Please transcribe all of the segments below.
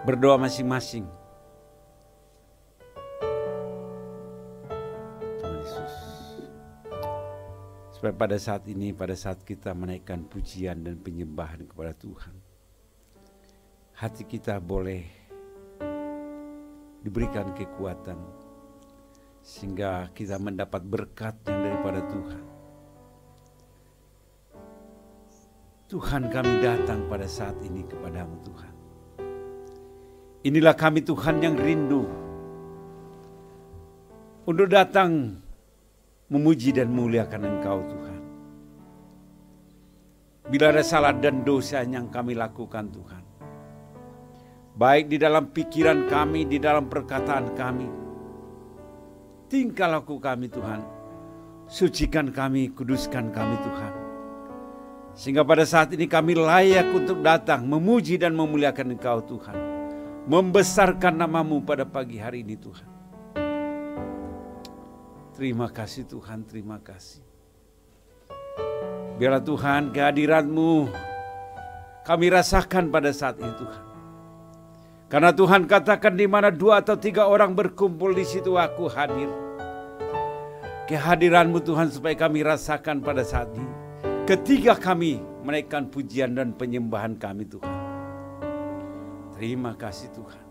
Berdoa masing-masing. Tuhan Yesus. Supaya pada saat ini, pada saat kita menaikkan pujian dan penyembahan kepada Tuhan, hati kita boleh diberikan kekuatan sehingga kita mendapat berkat yang daripada Tuhan. Tuhan, kami datang pada saat ini kepadamu Tuhan. Inilah kami Tuhan yang rindu untuk datang memuji dan memuliakan Engkau Tuhan. Bila ada salah dan dosa yang kami lakukan Tuhan, baik di dalam pikiran kami, di dalam perkataan kami, tingkah laku kami Tuhan, sucikan kami, kuduskan kami Tuhan. Sehingga pada saat ini kami layak untuk datang memuji dan memuliakan Engkau Tuhan. Membesarkan namamu pada pagi hari ini Tuhan. Terima kasih Tuhan, terima kasih. Biarlah Tuhan kehadiran-Mu kami rasakan pada saat ini Tuhan. Karena Tuhan katakan di mana 2 atau 3 orang berkumpul di situ aku hadir. Kehadiran-Mu Tuhan supaya kami rasakan pada saat ini. Ketika kami menaikkan pujian dan penyembahan kami Tuhan. Terima kasih Tuhan.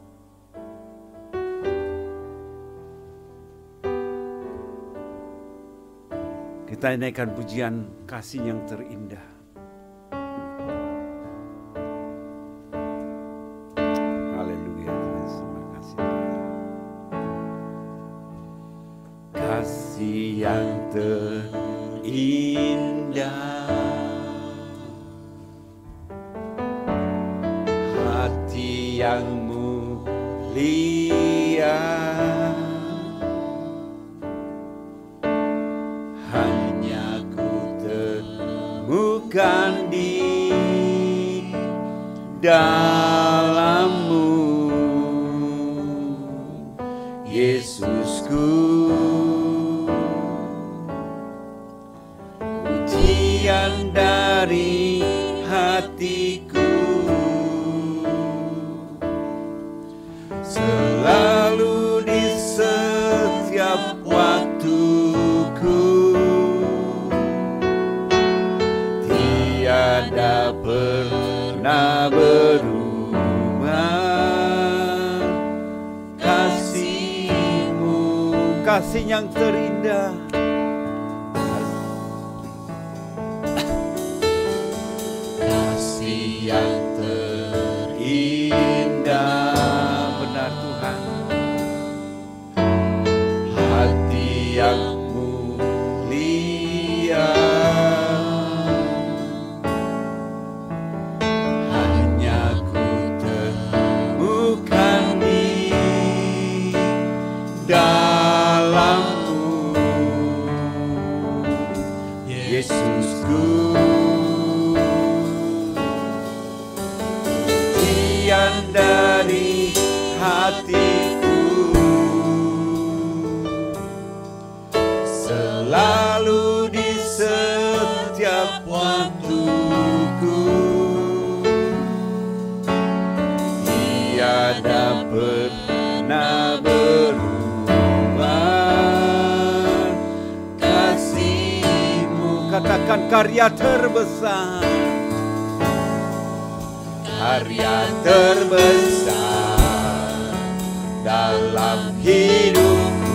Kita naikkan pujian kasih yang terindah. Haleluya Tuhan, terima kasih. Kasih yang terindah. Yang mulia hanya ku temukan di dalam-Mu, Yesusku. Pujian dari hatiku selalu di setiap waktuku, tiada pernah berubah. Kasih-Mu, kasih yang terindah. Kasih yang terindah. Yang mulia hanya ku temukan di dalam-Mu, Yesusku. Pujian dari hatiku selalu di setiap waktuku, tiada pernah berubah. Kasih-Mu, katakan karya terbesar, karya terbesar dalam hidupku.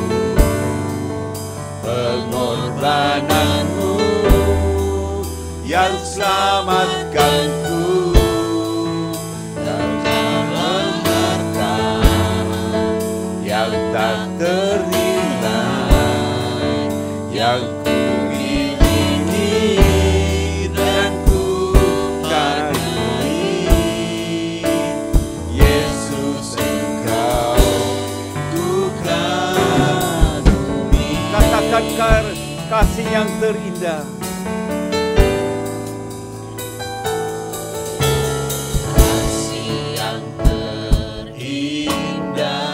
Pengorbanan-Mu yang selamatkanku dari harta yang tak ternilai, yang ku ingini dan ku kasihi. Yesus, Engkau ku kagumi. Katakan kasih yang terindah. Kasih yang terindah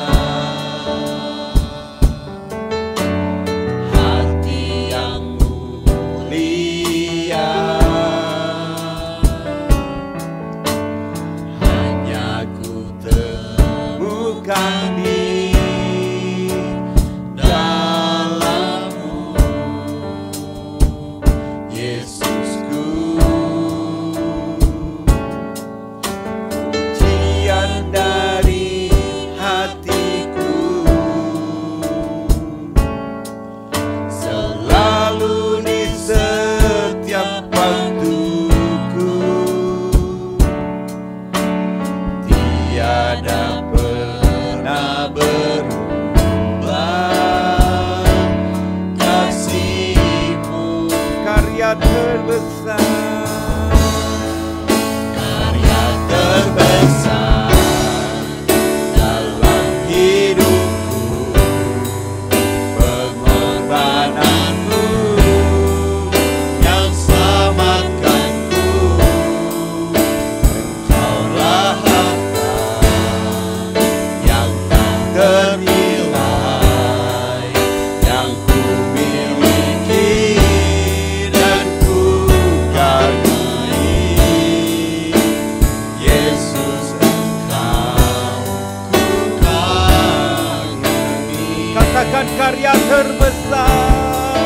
Katakan karya terbesar.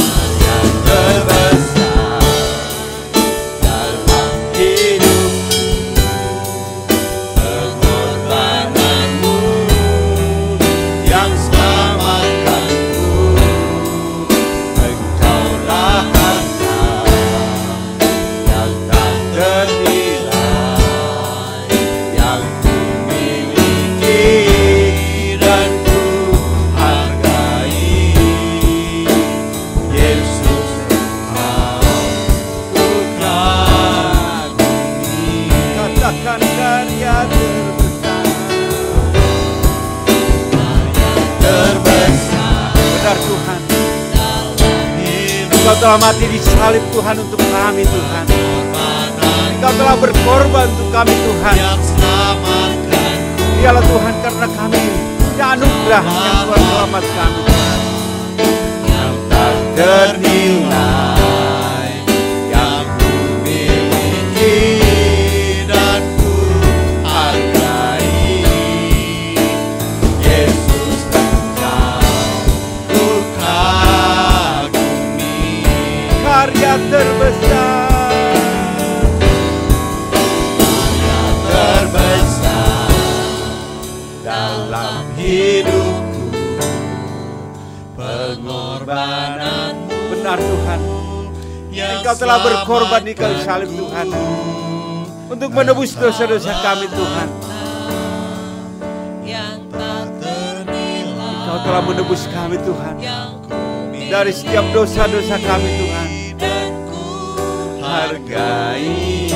Karya terbesar dalam hidup, pengorbananmu yang selamatkanku. Engkaulah harta yang tak ternilai, yang ku miliki dan ku hargai. Yesus, Engkau ku kagumi. Katakan karya terbesar. Karya terbesar. Benar Tuhan, Engkau telah mati di salib Tuhan untuk kami Tuhan. Engkau telah berkorban untuk kami Tuhan. Dialah Tuhan karena kami punya anugerah yang Tuhan selamat kami Tuhan. Yang tak ternilai, yang ku miliki dan ku hargai. Yesus, Engkau ku kagumi. Karya terbesar. Karya terbesar dalam hidupku, pengorbananmu. Benar Tuhan, Engkau telah berkorban di kayu salib Tuhan, untuk menebus dosa-dosa kami Tuhan. Engkau telah menebus kami Tuhan dari setiap dosa-dosa kami Tuhan. Hargai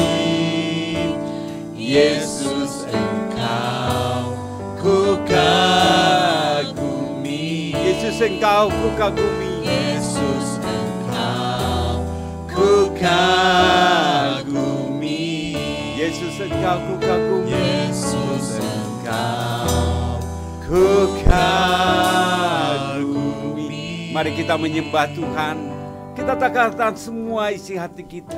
Yesus, Engkau ku kagumi. Yesus, Engkau ku kagumi. Yesus, Engkau ku kagumi. Yesus, Engkau ku kagumi. Yesus, Engkau ku kagumi. Mari kita menyembah Tuhan. Kita takkan semua isi hati kita.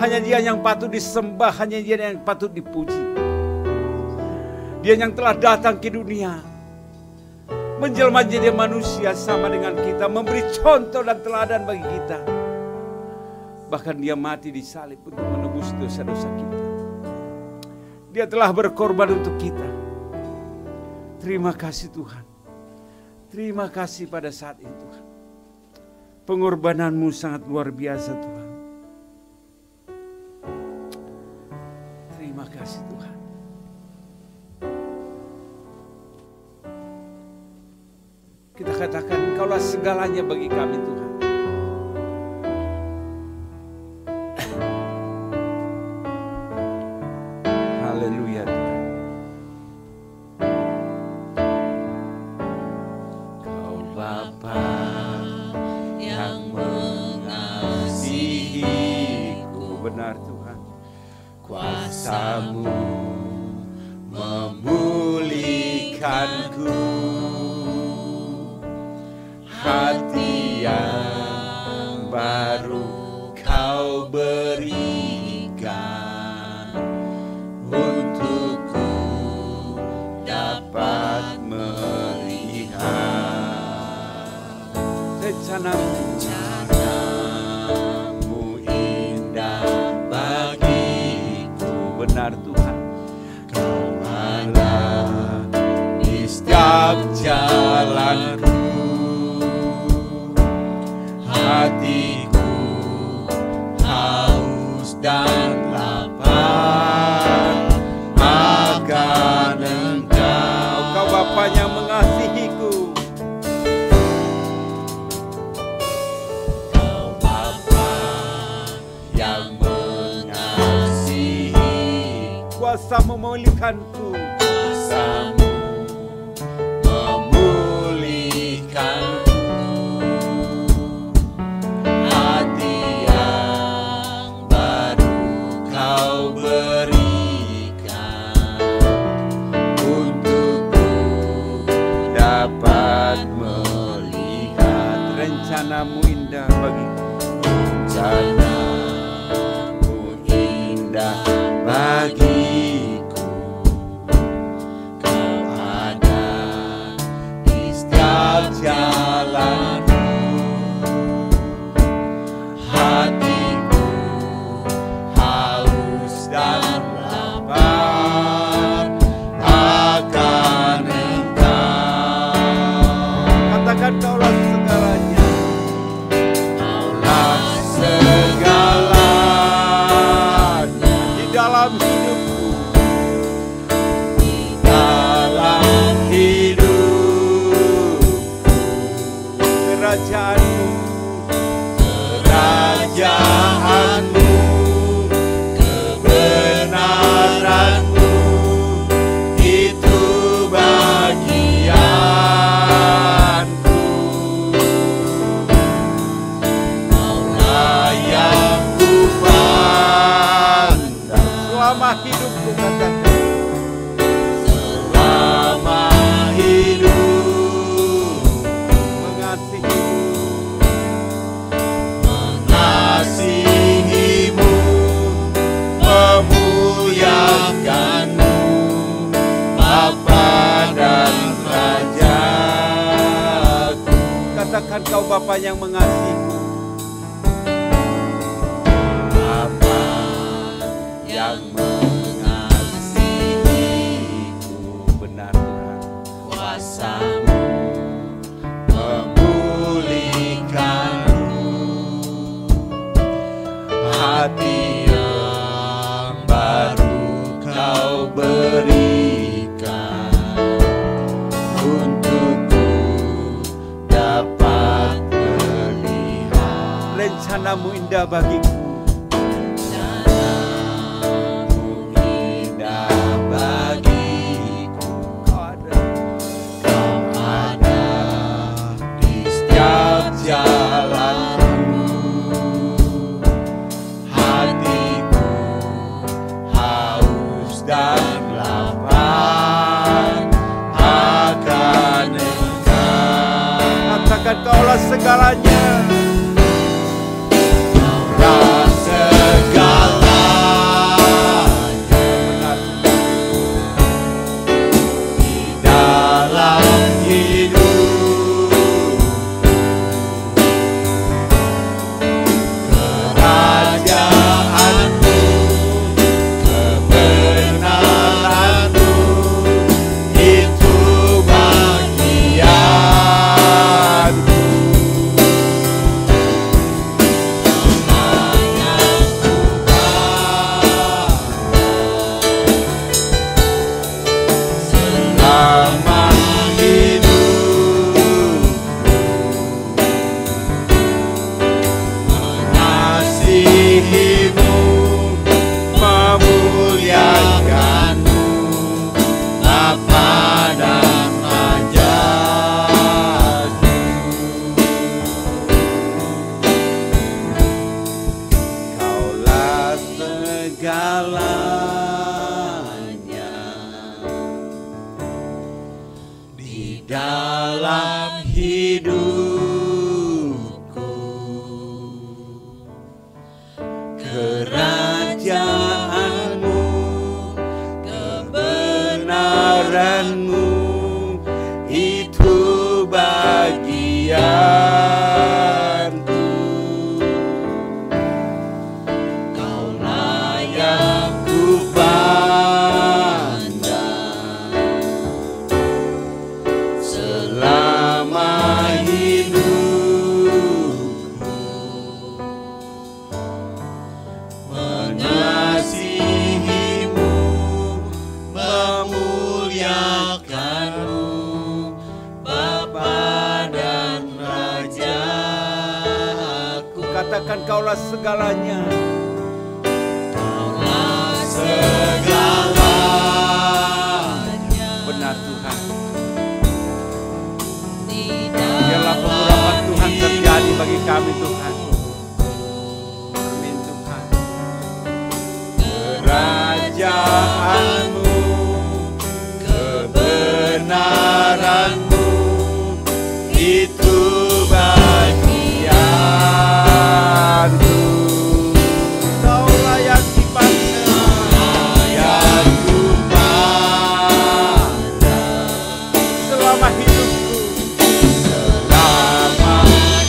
Hanya Dia yang patut disembah, hanya Dia yang patut dipuji. Dia yang telah datang ke dunia, menjelma jadi manusia sama dengan kita, memberi contoh dan teladan bagi kita. Bahkan Dia mati di salib untuk menebus dosa-dosa kita. Dia telah berkorban untuk kita. Terima kasih Tuhan. Terima kasih pada saat itu Tuhan. Pengorbananmu sangat luar biasa Tuhan. Terima kasih Tuhan. Kita katakan Engkaulah segalanya bagi kami Tuhan. Haleluya Tuhan. Kau Bapa yang mengasihiku. Benar Tuhan. Kuasa-Mu memulihkanku. Hati yang baru Kau berikan, untukku dapat melihat rencana-Mu indah bagiku. Benar Tuhan, Kau ada di setiap jalanku. Hatiku haus dan lapar akan Engkau. Kau Bapa yang mengasihiku. Kau Bapa yang mengasihi. Kuasa-Mu memulihkanku. Kuasa-Mu memulihkanku. Rencana-Mu indah bagiku. Rencana-Mu indah bagiku. Kau ada Katakan Kau Bapa yang mengasihiku. Bapa yang mengasihiku, benar Tuhan. kuasa-Mu memulihkanku, hati yang baru Kau berikan, untukku dapat melihat Rencana-Mu indah bagiku. rencana-Mu indah bagiku. Kau ada. Kau ada di setiap jalanku, hatiku haus dan lapar akan Engkau. Katakan Kaulah segalanya. Kaulah segalanya di dalam hidup, kerajaan-Mu, kebenaran-Mu, itu bagianku. Selama hidupku mengasihi-Mu, memuliakan-Mu, Bapa dan Raja-Ku. Kaulah segalanya di dalam hidupku, kerajaan-Mu, kebenaran-Mu, itu bagianku. Kaulah yang kupandang selama hidupku, mengasihi-Mu, memuliakan-Mu, Bapa dan Raja-Ku. Katakan Kaulah segalanya. Kaulah segalanya. Benar Tuhan. Biarlah pengurapan Tuhan terjadi bagi kami Tuhan. Amin Tuhan. Kerajaan-Mu, kebenaran-Mu, itu bagianku. Kaulah yang dipandang Yang kupandang selama hidupku. selama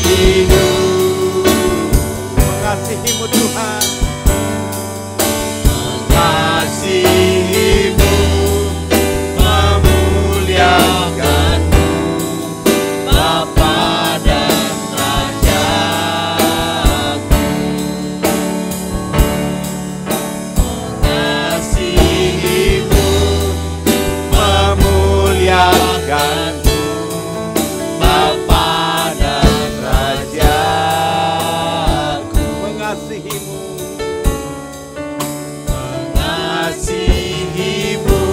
hidup, Mengasihi-Mu Tuhan. mengasihi-Mu, memuliakan-Mu, Bapa dan Raja-Ku. Mengasihi-Mu, memuliakan-Mu, Bapa dan Raja-Ku. Mengasihi-Mu. Mengasihi-Mu,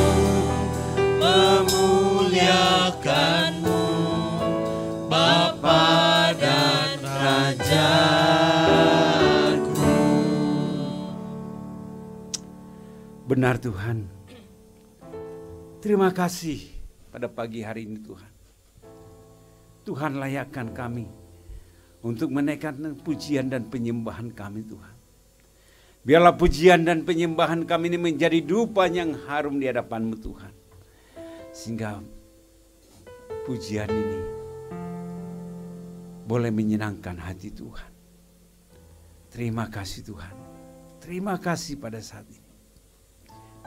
memuliakan-Mu, Bapa dan Raja-Ku. Benar Tuhan. Terima kasih pada pagi hari ini Tuhan. Tuhan layakkan kami untuk menaikkan pujian dan penyembahan kami Tuhan. Biarlah pujian dan penyembahan kami ini menjadi dupa yang harum di hadapan-Mu Tuhan. Sehingga pujian ini boleh menyenangkan hati Tuhan. Terima kasih Tuhan. Terima kasih pada saat ini.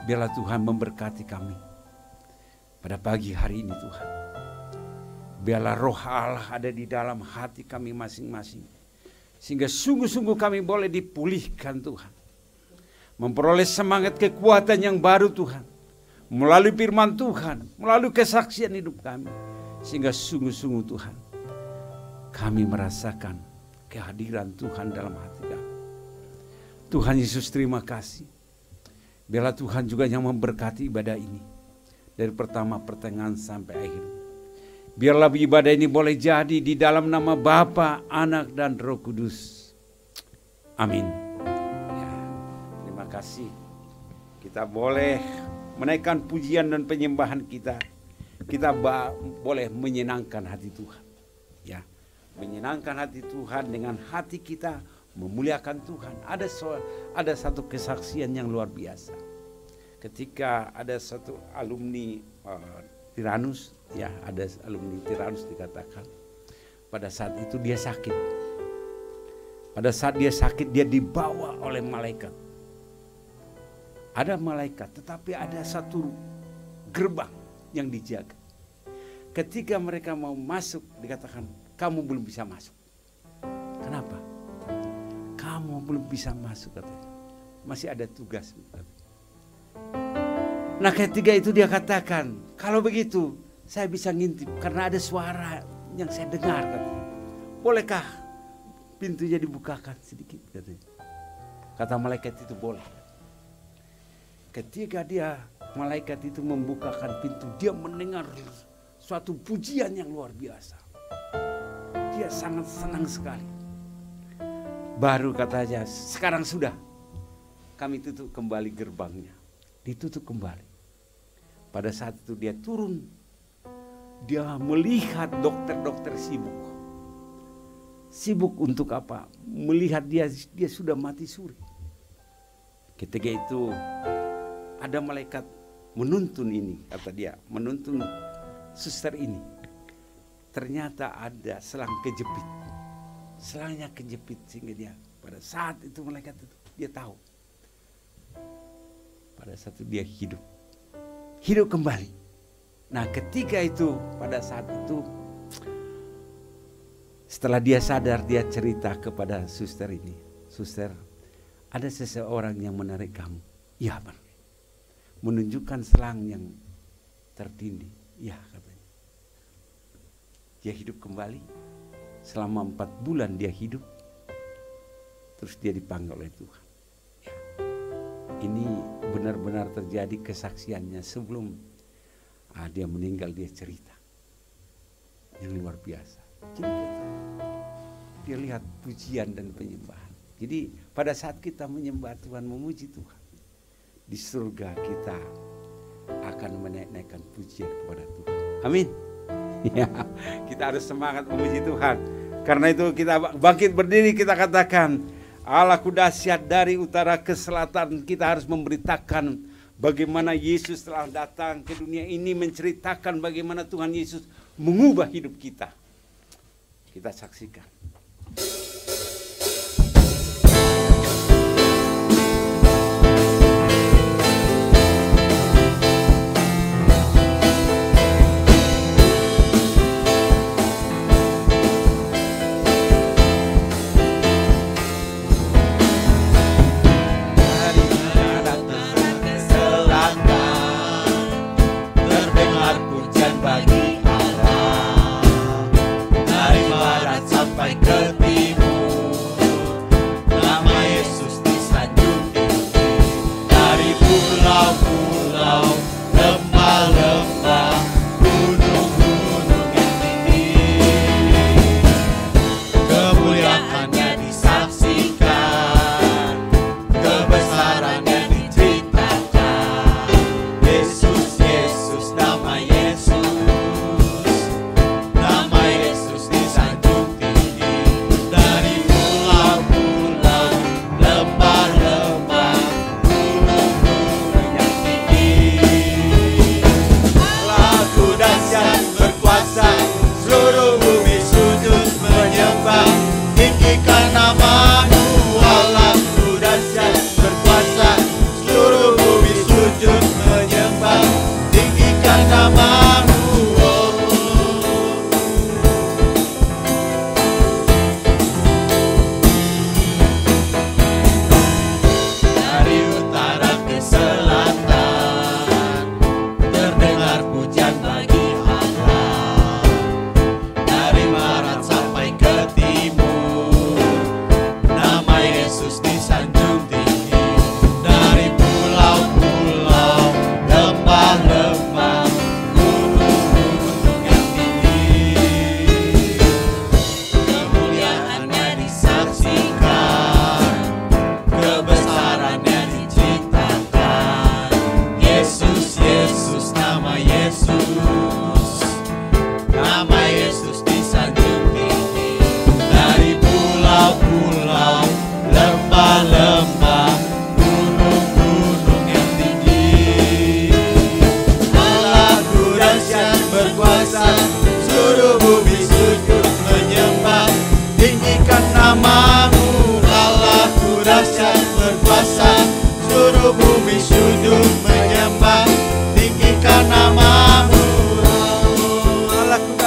Biarlah Tuhan memberkati kami pada pagi hari ini Tuhan. Biarlah roh Allah ada di dalam hati kami masing-masing. Sehingga sungguh-sungguh kami boleh dipulihkan Tuhan. Memperoleh semangat kekuatan yang baru Tuhan. Melalui firman Tuhan, melalui kesaksian hidup kami. Sehingga sungguh-sungguh Tuhan, kami merasakan kehadiran Tuhan dalam hati kami. Tuhan Yesus terima kasih. Biarlah Tuhan juga yang memberkati ibadah ini. Dari pertama pertengahan sampai akhir. Biarlah ibadah ini boleh jadi di dalam nama Bapa, Anak, dan Roh Kudus. Amin. Ya, terima kasih. Kita boleh menaikkan pujian dan penyembahan kita. Kita boleh menyenangkan hati Tuhan. Ya, menyenangkan hati Tuhan dengan hati kita memuliakan Tuhan. Ada satu kesaksian yang luar biasa. Ketika ada satu alumni Tiranus, ya ada alumni Tiranus dikatakan, pada saat itu dia sakit. Pada saat dia sakit dia dibawa oleh malaikat. Ada malaikat, tetapi ada satu gerbang yang dijaga. Ketika mereka mau masuk dikatakan, kamu belum bisa masuk. Kenapa? Kamu belum bisa masuk katanya. Masih ada tugas katanya. Nah ketika itu dia katakan, kalau begitu saya bisa ngintip karena ada suara yang saya dengar katanya. Bolehkah pintunya dibukakan sedikit katanya. Kata malaikat itu boleh. Ketika malaikat itu membukakan pintu, dia mendengar suatu pujian yang luar biasa. Dia sangat senang sekali. Baru katanya, sekarang sudah kami tutup kembali gerbangnya. Ditutup kembali. Pada saat itu dia turun. Dia melihat dokter-dokter sibuk. Sibuk untuk apa? Melihat dia sudah mati suri. Ketika itu ada malaikat menuntun ini, kata dia, menuntun suster ini. Ternyata ada selang kejepit. Selangnya kejepit sehingga dia pada saat itu malaikat itu dia tahu. Pada saat itu dia hidup kembali. Nah ketika itu pada saat itu setelah dia sadar dia cerita kepada suster ini. Suster, ada seseorang yang menarik kamu. Iya benar. Menunjukkan selang yang tertindih. Iya katanya. Dia hidup kembali. Selama 4 bulan dia hidup. Terus dia dipanggil oleh Tuhan. Ya. Ini benar-benar terjadi kesaksiannya sebelum dia meninggal, dia cerita. Yang luar biasa. Jadi dia lihat pujian dan penyembahan. Jadi pada saat kita menyembah Tuhan, memuji Tuhan, di surga kita akan menaikkan pujian kepada Tuhan. Amin. Ya, kita harus semangat memuji Tuhan. Karena itu kita bangkit berdiri, kita katakan, Allahku dahsyat dari utara ke selatan. Kita harus memberitakan bagaimana Yesus telah datang ke dunia ini, menceritakan bagaimana Tuhan Yesus mengubah hidup kita. Kita saksikan. Bagi Allah dari barat sampai ke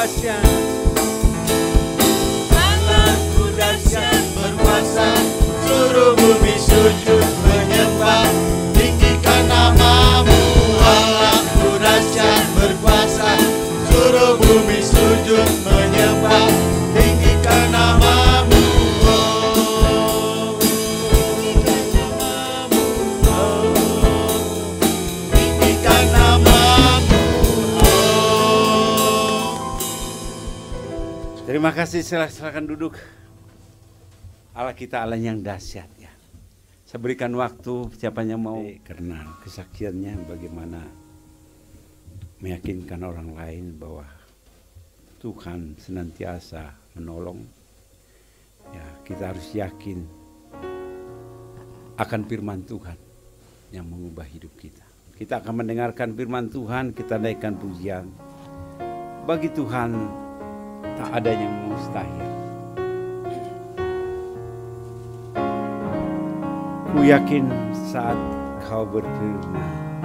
dahsyat, Tanganku dahsyat berkuasa, seluruh bumi sujud menyembah. Tinggikan namamu, Allahku dahsyat berkuasa, seluruh bumi sujud menyembah. Tinggikan namamu, oh. Tinggikan namamu, oh. Tinggikan namamu, oh. Terima kasih, silakan duduk. Allah kita Allah yang dahsyat ya. Saya berikan waktu siapa yang mau, karena kesaksiannya bagaimana meyakinkan orang lain bahwa Tuhan senantiasa menolong. Ya, kita harus yakin akan firman Tuhan yang mengubah hidup kita. Kita akan mendengarkan firman Tuhan, kita naikkan pujian. Bagi Tuhan tak ada yang mustahil. Ku yakin saat kau berfirman,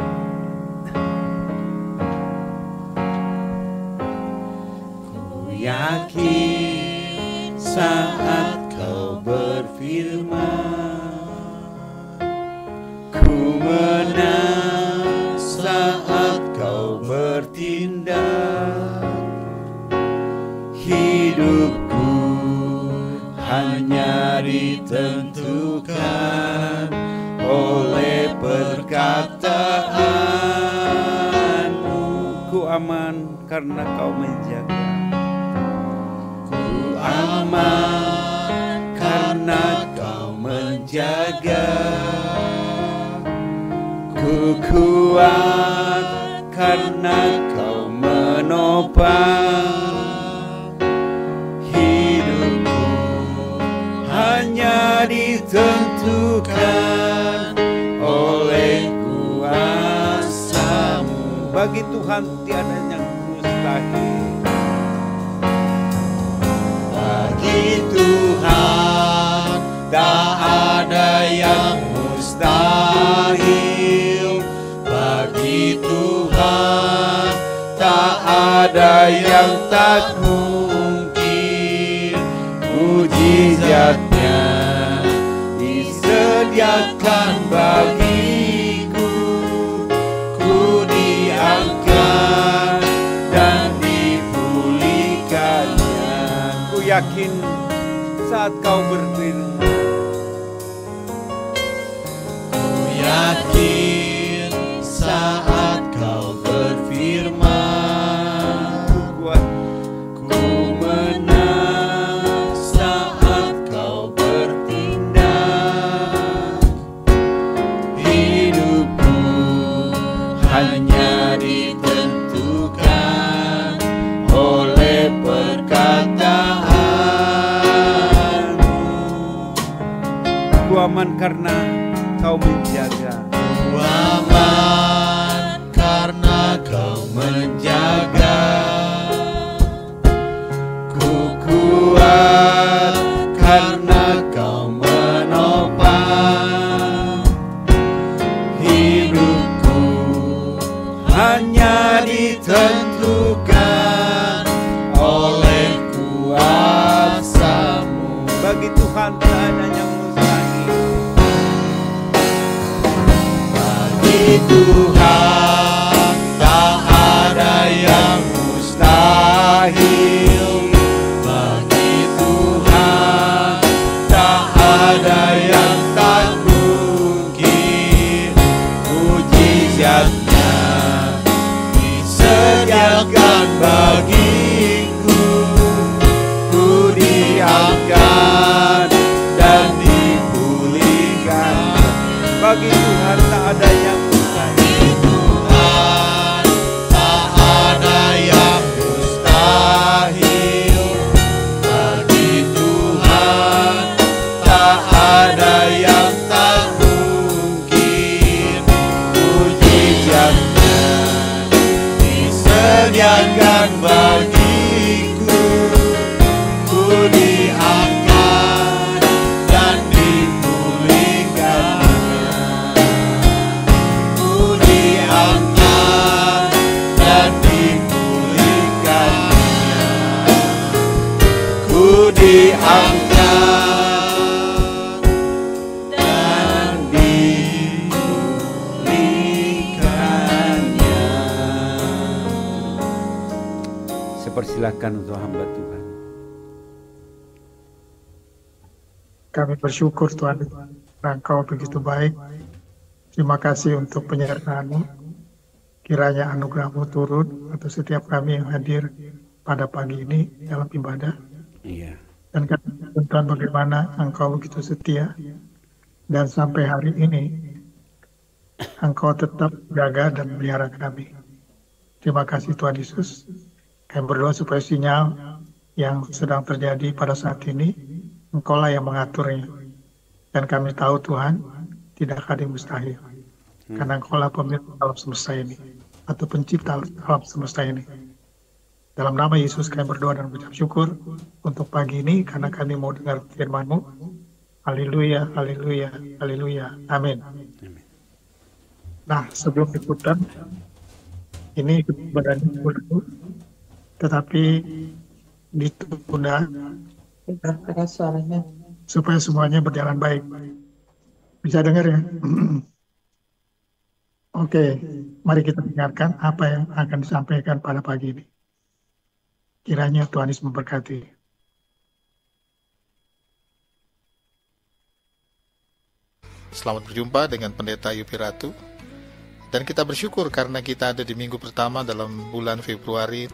ku yakin saat kau berfirman, ku menang saat kau bertindak. Hidupku hanya ditentukan oleh perkataanmu. Ku aman karena kau menjaga. Ku aman karena kau menjaga. Ku kuat karena kau menopang. Hanya ditentukan oleh kuasa-Mu. Bagi Tuhan tiada yang mustahil. Bagi Tuhan tak ada yang mustahil. Bagi Tuhan tak ada yang tak mungkin. Mujizatnya disediakan bagiku, ku diangkat dan dipulihkannya. Ku yakin saat kau berfirman, ku yakin saat kau berfirman, ku kuat, ku menang saat kau bertindak. Hidupku hanya ditentukan oleh perkataanmu. ku aman karena kau menjaga. Ku aman karena kau menjaga. Ku kuat karena kau menopang. Hidupku hanya ditentukan oleh kuasa-Mu. Bagi Tuhan tak ada yang mustahil. Bagi Tuhan tak ada yang mustahil. Bagi Tuhan tak ada yang tak mungkin. Mujizatnya disediakan bagiku, ku diangkat dan dipulihkan. Bagi Tuhan tak ada yang mustahil. Tuhan tak ada yang mustahil. diangkat dan dipulihkannya. Sepersilakan untuk hamba Tuhan. Kami bersyukur Tuhan, Engkau begitu baik. Terima kasih untuk penyertaan-Mu. Kiranya anugerah-Mu turun atas setiap kami yang hadir pada pagi ini dalam ibadah. Iya. Dan kami Tuhan bagaimana Engkau begitu setia. Dan sampai hari ini, Engkau tetap jaga dan melihara kami. Terima kasih Tuhan Yesus. Kami berdoa supaya sinyal yang sedang terjadi pada saat ini, Engkaulah yang mengaturnya. Dan kami tahu Tuhan, tidak ada yang mustahil. Karena Engkaulah pemilik alam semesta ini, atau pencipta alam semesta ini. Dalam nama Yesus kami berdoa dan mengucap syukur untuk pagi ini, karena kami mau dengar firman-Mu. Haleluya, haleluya, haleluya. Amin. Nah, sebelum ikutan, ini berani dulu, tetapi ditunda Keras suaranya. supaya semuanya berjalan baik. Bisa dengar ya? Oke, mari kita dengarkan apa yang akan disampaikan pada pagi ini. Kiranya Tuhan Yesus memberkati. Selamat berjumpa dengan Pendeta Yupi Ratu. Dan kita bersyukur karena kita ada di minggu pertama dalam bulan Februari,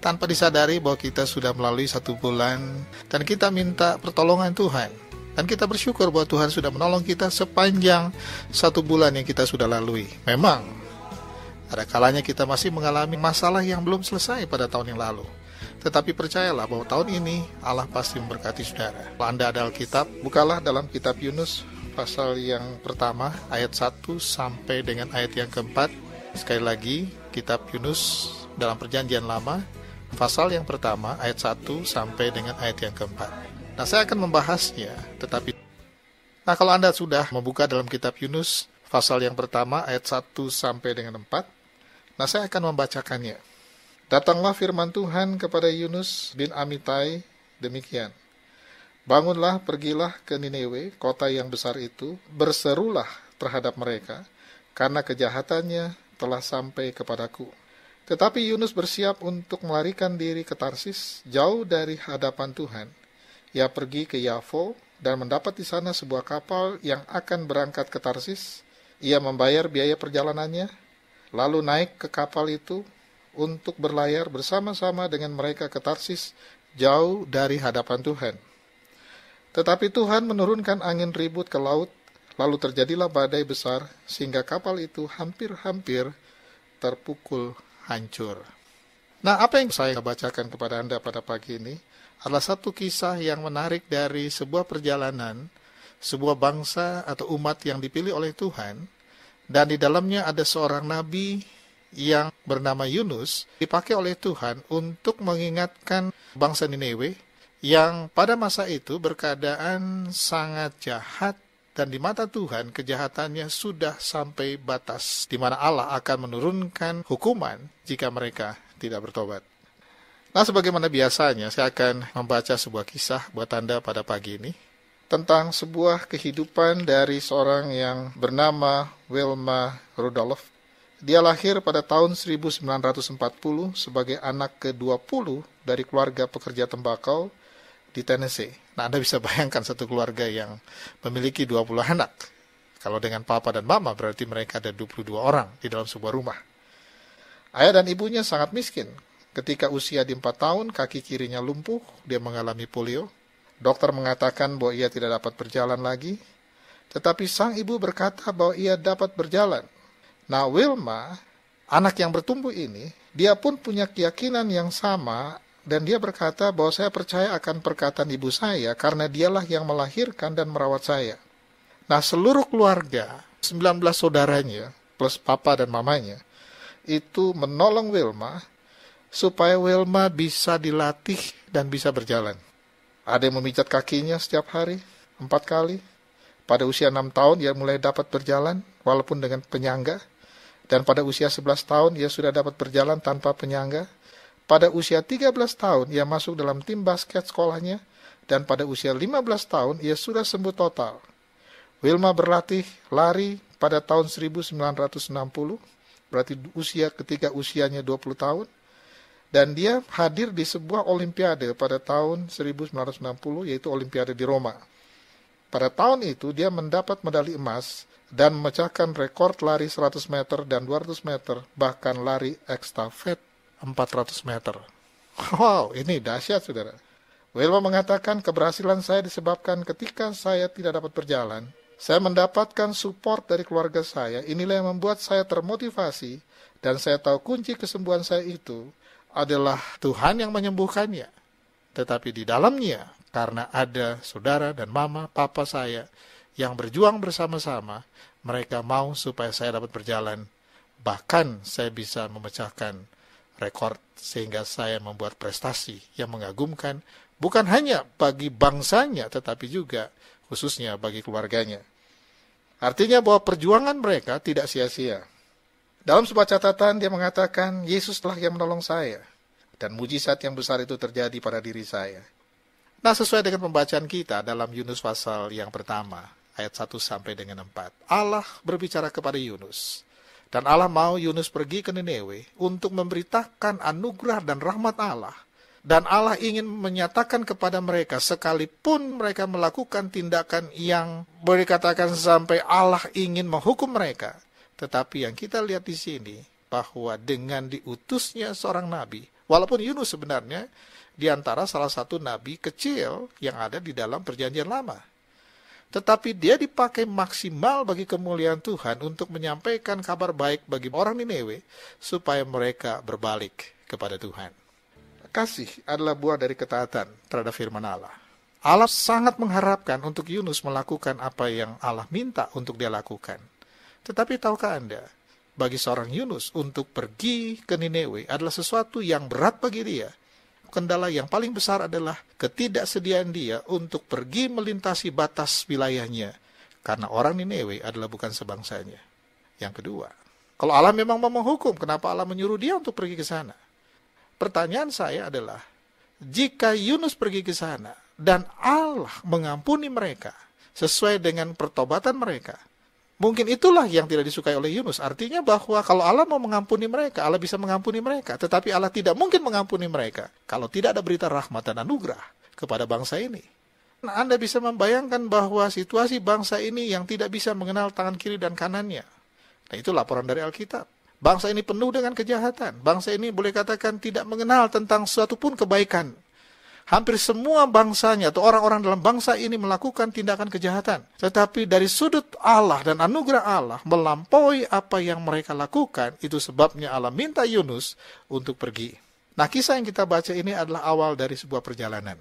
tanpa disadari bahwa kita sudah melalui 1 bulan, dan kita minta pertolongan Tuhan. Dan kita bersyukur bahwa Tuhan sudah menolong kita sepanjang 1 bulan yang kita sudah lalui. Memang, ada kalanya kita masih mengalami masalah yang belum selesai pada tahun yang lalu. Tetapi percayalah bahwa tahun ini Allah pasti memberkati saudara. Kalau Anda ada Alkitab, bukalah dalam kitab Yunus, pasal yang pertama, ayat 1 sampai dengan ayat yang keempat. Sekali lagi, kitab Yunus dalam perjanjian lama, pasal yang pertama, ayat 1 sampai dengan ayat yang keempat. Nah, saya akan membahasnya, tetapi kalau Anda sudah membuka dalam kitab Yunus, pasal yang pertama, ayat 1 sampai dengan 4, nah saya akan membacakannya. Datanglah firman Tuhan kepada Yunus bin Amitai demikian. Bangunlah, pergilah ke Niniwe, kota yang besar itu, berserulah terhadap mereka, karena kejahatannya telah sampai kepadaku. Tetapi Yunus bersiap untuk melarikan diri ke Tarsis, jauh dari hadapan Tuhan. Ia pergi ke Yafo dan mendapat di sana sebuah kapal yang akan berangkat ke Tarsis. Ia membayar biaya perjalanannya, lalu naik ke kapal itu untuk berlayar bersama-sama dengan mereka ke Tarsis, jauh dari hadapan Tuhan. Tetapi Tuhan menurunkan angin ribut ke laut, lalu terjadilah badai besar, sehingga kapal itu hampir-hampir terpukul hancur. Nah, apa yang saya bacakan kepada Anda pada pagi ini adalah satu kisah yang menarik dari sebuah perjalanan, sebuah bangsa atau umat yang dipilih oleh Tuhan, dan di dalamnya ada seorang nabi yang bernama Yunus, dipakai oleh Tuhan untuk mengingatkan bangsa Niniwe yang pada masa itu berkeadaan sangat jahat, dan di mata Tuhan kejahatannya sudah sampai batas di mana Allah akan menurunkan hukuman jika mereka tidak bertobat. Nah, sebagaimana biasanya saya akan membaca sebuah kisah buat Anda pada pagi ini tentang sebuah kehidupan dari seorang yang bernama Wilma Rudolph. Dia lahir pada tahun 1940 sebagai anak ke-20 dari keluarga pekerja tembakau di Tennessee. Nah, Anda bisa bayangkan satu keluarga yang memiliki 20 anak. Kalau dengan papa dan mama berarti mereka ada 22 orang di dalam sebuah rumah. Ayah dan ibunya sangat miskin. Ketika usia di 4 tahun, kaki kirinya lumpuh, dia mengalami polio. Dokter mengatakan bahwa ia tidak dapat berjalan lagi. Tetapi sang ibu berkata bahwa ia dapat berjalan. Nah, Wilma, anak yang bertumbuh ini, dia pun punya keyakinan yang sama. Dan dia berkata bahwa saya percaya akan perkataan ibu saya karena dialah yang melahirkan dan merawat saya. Nah, seluruh keluarga, 19 saudaranya, plus papa dan mamanya, itu menolong Wilma supaya Wilma bisa dilatih dan bisa berjalan. Ada yang memijat kakinya setiap hari, 4 kali. Pada usia 6 tahun, dia mulai dapat berjalan, walaupun dengan penyangga. Dan pada usia 11 tahun, dia sudah dapat berjalan tanpa penyangga. Pada usia 13 tahun, ia masuk dalam tim basket sekolahnya, dan pada usia 15 tahun, ia sudah sembuh total. Wilma berlatih lari pada tahun 1960, berarti ketika usianya 20 tahun, dan dia hadir di sebuah olimpiade pada tahun 1960, yaitu olimpiade di Roma. Pada tahun itu, dia mendapat medali emas dan memecahkan rekor lari 100 meter dan 200 meter, bahkan lari estafet 400 meter. Wow, ini dahsyat, saudara. Wilma mengatakan, keberhasilan saya disebabkan ketika saya tidak dapat berjalan. Saya mendapatkan support dari keluarga saya. Inilah yang membuat saya termotivasi. Dan saya tahu kunci kesembuhan saya itu adalah Tuhan yang menyembuhkannya. Tetapi di dalamnya, karena ada saudara dan mama, papa saya yang berjuang bersama-sama, mereka mau supaya saya dapat berjalan. Bahkan saya bisa memecahkan rekor, sehingga saya membuat prestasi yang mengagumkan, bukan hanya bagi bangsanya, tetapi juga khususnya bagi keluarganya. Artinya bahwa perjuangan mereka tidak sia-sia. Dalam sebuah catatan dia mengatakan, Yesuslah yang menolong saya, dan mujizat yang besar itu terjadi pada diri saya. Nah, sesuai dengan pembacaan kita dalam Yunus pasal yang pertama, ayat 1 sampai dengan 4, Allah berbicara kepada Yunus. Dan Allah mau Yunus pergi ke Niniwe untuk memberitakan anugerah dan rahmat Allah. Dan Allah ingin menyatakan kepada mereka, sekalipun mereka melakukan tindakan yang boleh dikatakan sampai Allah ingin menghukum mereka. Tetapi yang kita lihat di sini, bahwa dengan diutusnya seorang nabi, walaupun Yunus sebenarnya di antara salah satu nabi kecil yang ada di dalam perjanjian lama. Tetapi dia dipakai maksimal bagi kemuliaan Tuhan untuk menyampaikan kabar baik bagi orang Niniwe, supaya mereka berbalik kepada Tuhan. Kasih adalah buah dari ketaatan terhadap firman Allah. Allah sangat mengharapkan untuk Yunus melakukan apa yang Allah minta untuk dia lakukan. Tetapi tahukah Anda, bagi seorang Yunus untuk pergi ke Niniwe adalah sesuatu yang berat bagi dia. Kendala yang paling besar adalah ketidaksediaan dia untuk pergi melintasi batas wilayahnya, karena orang Niniwe adalah bukan sebangsanya. Yang kedua, kalau Allah memang mau menghukum, kenapa Allah menyuruh dia untuk pergi ke sana? Pertanyaan saya adalah, jika Yunus pergi ke sana dan Allah mengampuni mereka sesuai dengan pertobatan mereka, mungkin itulah yang tidak disukai oleh Yunus. Artinya bahwa kalau Allah mau mengampuni mereka, Allah bisa mengampuni mereka. Tetapi Allah tidak mungkin mengampuni mereka kalau tidak ada berita rahmat dan anugerah kepada bangsa ini. Nah, Anda bisa membayangkan bahwa situasi bangsa ini yang tidak bisa mengenal tangan kiri dan kanannya. Nah, itu laporan dari Alkitab. Bangsa ini penuh dengan kejahatan. Bangsa ini boleh katakan tidak mengenal tentang suatu pun kebaikan. Hampir semua bangsanya atau orang-orang dalam bangsa ini melakukan tindakan kejahatan. Tetapi dari sudut Allah dan anugerah Allah melampaui apa yang mereka lakukan, itu sebabnya Allah minta Yunus untuk pergi. Nah, kisah yang kita baca ini adalah awal dari sebuah perjalanan.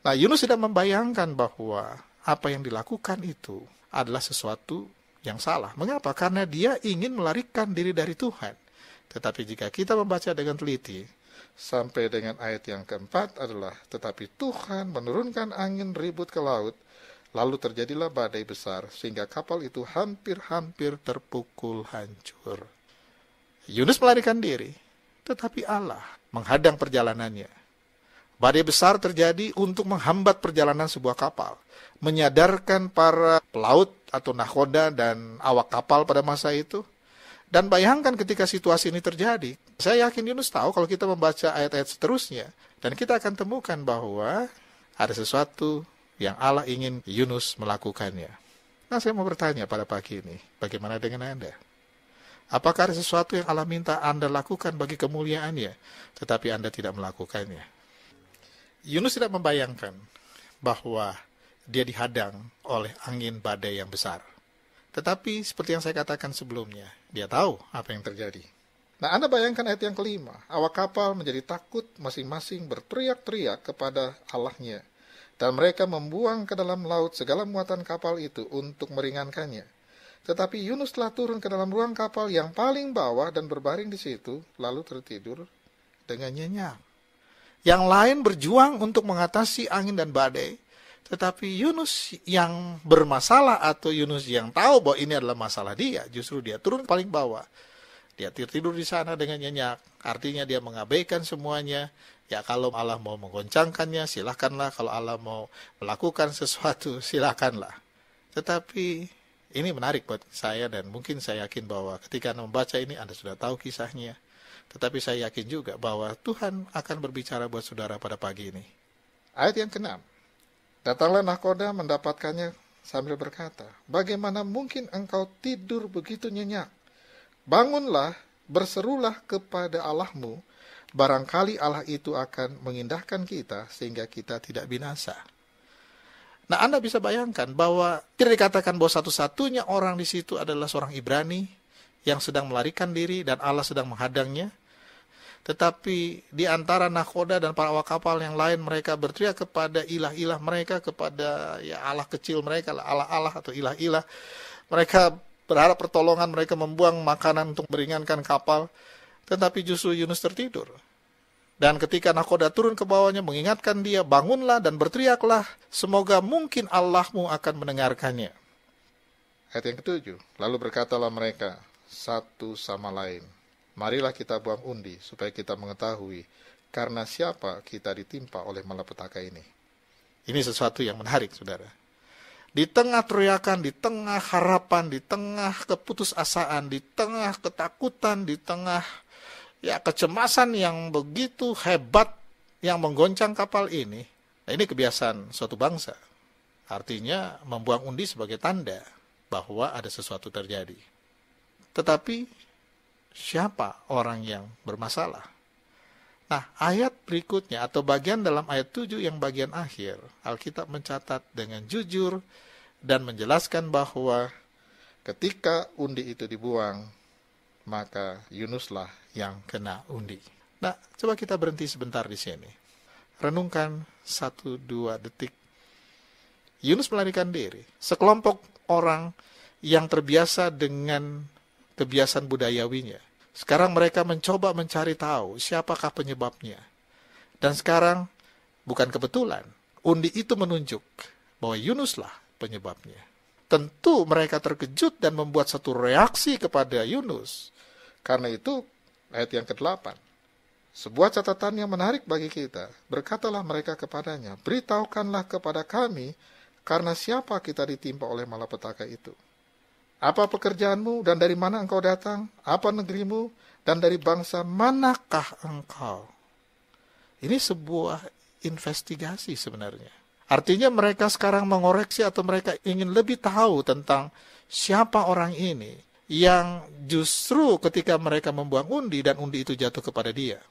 Nah, Yunus tidak membayangkan bahwa apa yang dilakukan itu adalah sesuatu yang salah. Mengapa? Karena dia ingin melarikan diri dari Tuhan. Tetapi jika kita membaca dengan teliti, sampai dengan ayat yang keempat adalah, tetapi Tuhan menurunkan angin ribut ke laut, lalu terjadilah badai besar, sehingga kapal itu hampir-hampir terpukul hancur. Yunus melarikan diri, tetapi Allah menghadang perjalanannya. Badai besar terjadi untuk menghambat perjalanan sebuah kapal, menyadarkan para pelaut atau nahkoda dan awak kapal pada masa itu. Dan bayangkan ketika situasi ini terjadi, saya yakin Yunus tahu kalau kita membaca ayat-ayat seterusnya, dan kita akan temukan bahwa ada sesuatu yang Allah ingin Yunus melakukannya. Nah, saya mau bertanya pada pagi ini, bagaimana dengan Anda? Apakah ada sesuatu yang Allah minta Anda lakukan bagi kemuliaannya, tetapi Anda tidak melakukannya? Yunus tidak membayangkan bahwa dia dihadang oleh angin badai yang besar. Tetapi seperti yang saya katakan sebelumnya, dia tahu apa yang terjadi. Nah, Anda bayangkan ayat yang kelima. Awak kapal menjadi takut, masing-masing berteriak-teriak kepada Allahnya. Dan mereka membuang ke dalam laut segala muatan kapal itu untuk meringankannya. Tetapi Yunus telah turun ke dalam ruang kapal yang paling bawah dan berbaring di situ, lalu tertidur dengan nyenyak. Yang lain berjuang untuk mengatasi angin dan badai, tetapi Yunus yang bermasalah atau Yunus yang tahu bahwa ini adalah masalah dia, justru dia turun paling bawah. Dia tertidur di sana dengan nyenyak. Artinya dia mengabaikan semuanya. Ya kalau Allah mau menggoncangkannya, silakanlah. Kalau Allah mau melakukan sesuatu, silakanlah. Tetapi ini menarik buat saya, dan mungkin saya yakin bahwa ketika Anda membaca ini, Anda sudah tahu kisahnya. Tetapi saya yakin juga bahwa Tuhan akan berbicara buat saudara pada pagi ini. Ayat yang ke-6. Datanglah nahkoda mendapatkannya sambil berkata, bagaimana mungkin engkau tidur begitu nyenyak? Bangunlah, berserulah kepada Allahmu, barangkali Allah itu akan mengindahkan kita sehingga kita tidak binasa. Nah, Anda bisa bayangkan bahwa tidak dikatakan bahwa satu-satunya orang di situ adalah seorang Ibrani yang sedang melarikan diri dan Allah sedang menghadangnya. Tetapi di antara nahkoda dan para awak kapal yang lain, mereka berteriak kepada ilah-ilah mereka, kepada ya Allah kecil mereka, Allah-Allah atau ilah-ilah. Mereka berharap pertolongan, mereka membuang makanan untuk meringankan kapal. Tetapi justru Yunus tertidur. Dan ketika nahkoda turun ke bawahnya mengingatkan dia, bangunlah dan berteriaklah, semoga mungkin Allahmu akan mendengarkannya. Ayat yang ke-7, lalu berkatalah mereka satu sama lain, marilah kita buang undi supaya kita mengetahui karena siapa kita ditimpa oleh malapetaka ini. Ini sesuatu yang menarik, saudara. Di tengah teriakan, di tengah harapan, di tengah keputusasaan, di tengah ketakutan, di tengah kecemasan yang begitu hebat yang menggoncang kapal ini. Nah, ini kebiasaan suatu bangsa. Artinya membuang undi sebagai tanda bahwa ada sesuatu terjadi. Tetapi siapa orang yang bermasalah? Nah, ayat berikutnya atau bagian dalam ayat 7 yang bagian akhir, Alkitab mencatat dengan jujur dan menjelaskan bahwa ketika undi itu dibuang, maka Yunuslah yang kena undi. Nah, coba kita berhenti sebentar di sini. Renungkan 1-2 detik. Yunus melarikan diri. Sekelompok orang yang terbiasa dengan kebiasaan budayawinya. Sekarang mereka mencoba mencari tahu siapakah penyebabnya. Dan sekarang bukan kebetulan, undi itu menunjuk bahwa Yunuslah penyebabnya. Tentu mereka terkejut dan membuat satu reaksi kepada Yunus. Karena itu ayat yang ke-8. Sebuah catatan yang menarik bagi kita. Berkatalah mereka kepadanya, beritahukanlah kepada kami karena siapa kita ditimpa oleh malapetaka itu. Apa pekerjaanmu dan dari mana engkau datang? Apa negerimu dan dari bangsa manakah engkau? Ini sebuah investigasi sebenarnya. Artinya mereka sekarang mengoreksi atau mereka ingin lebih tahu tentang siapa orang ini yang justru ketika mereka membuang undi dan undi itu jatuh kepada dia.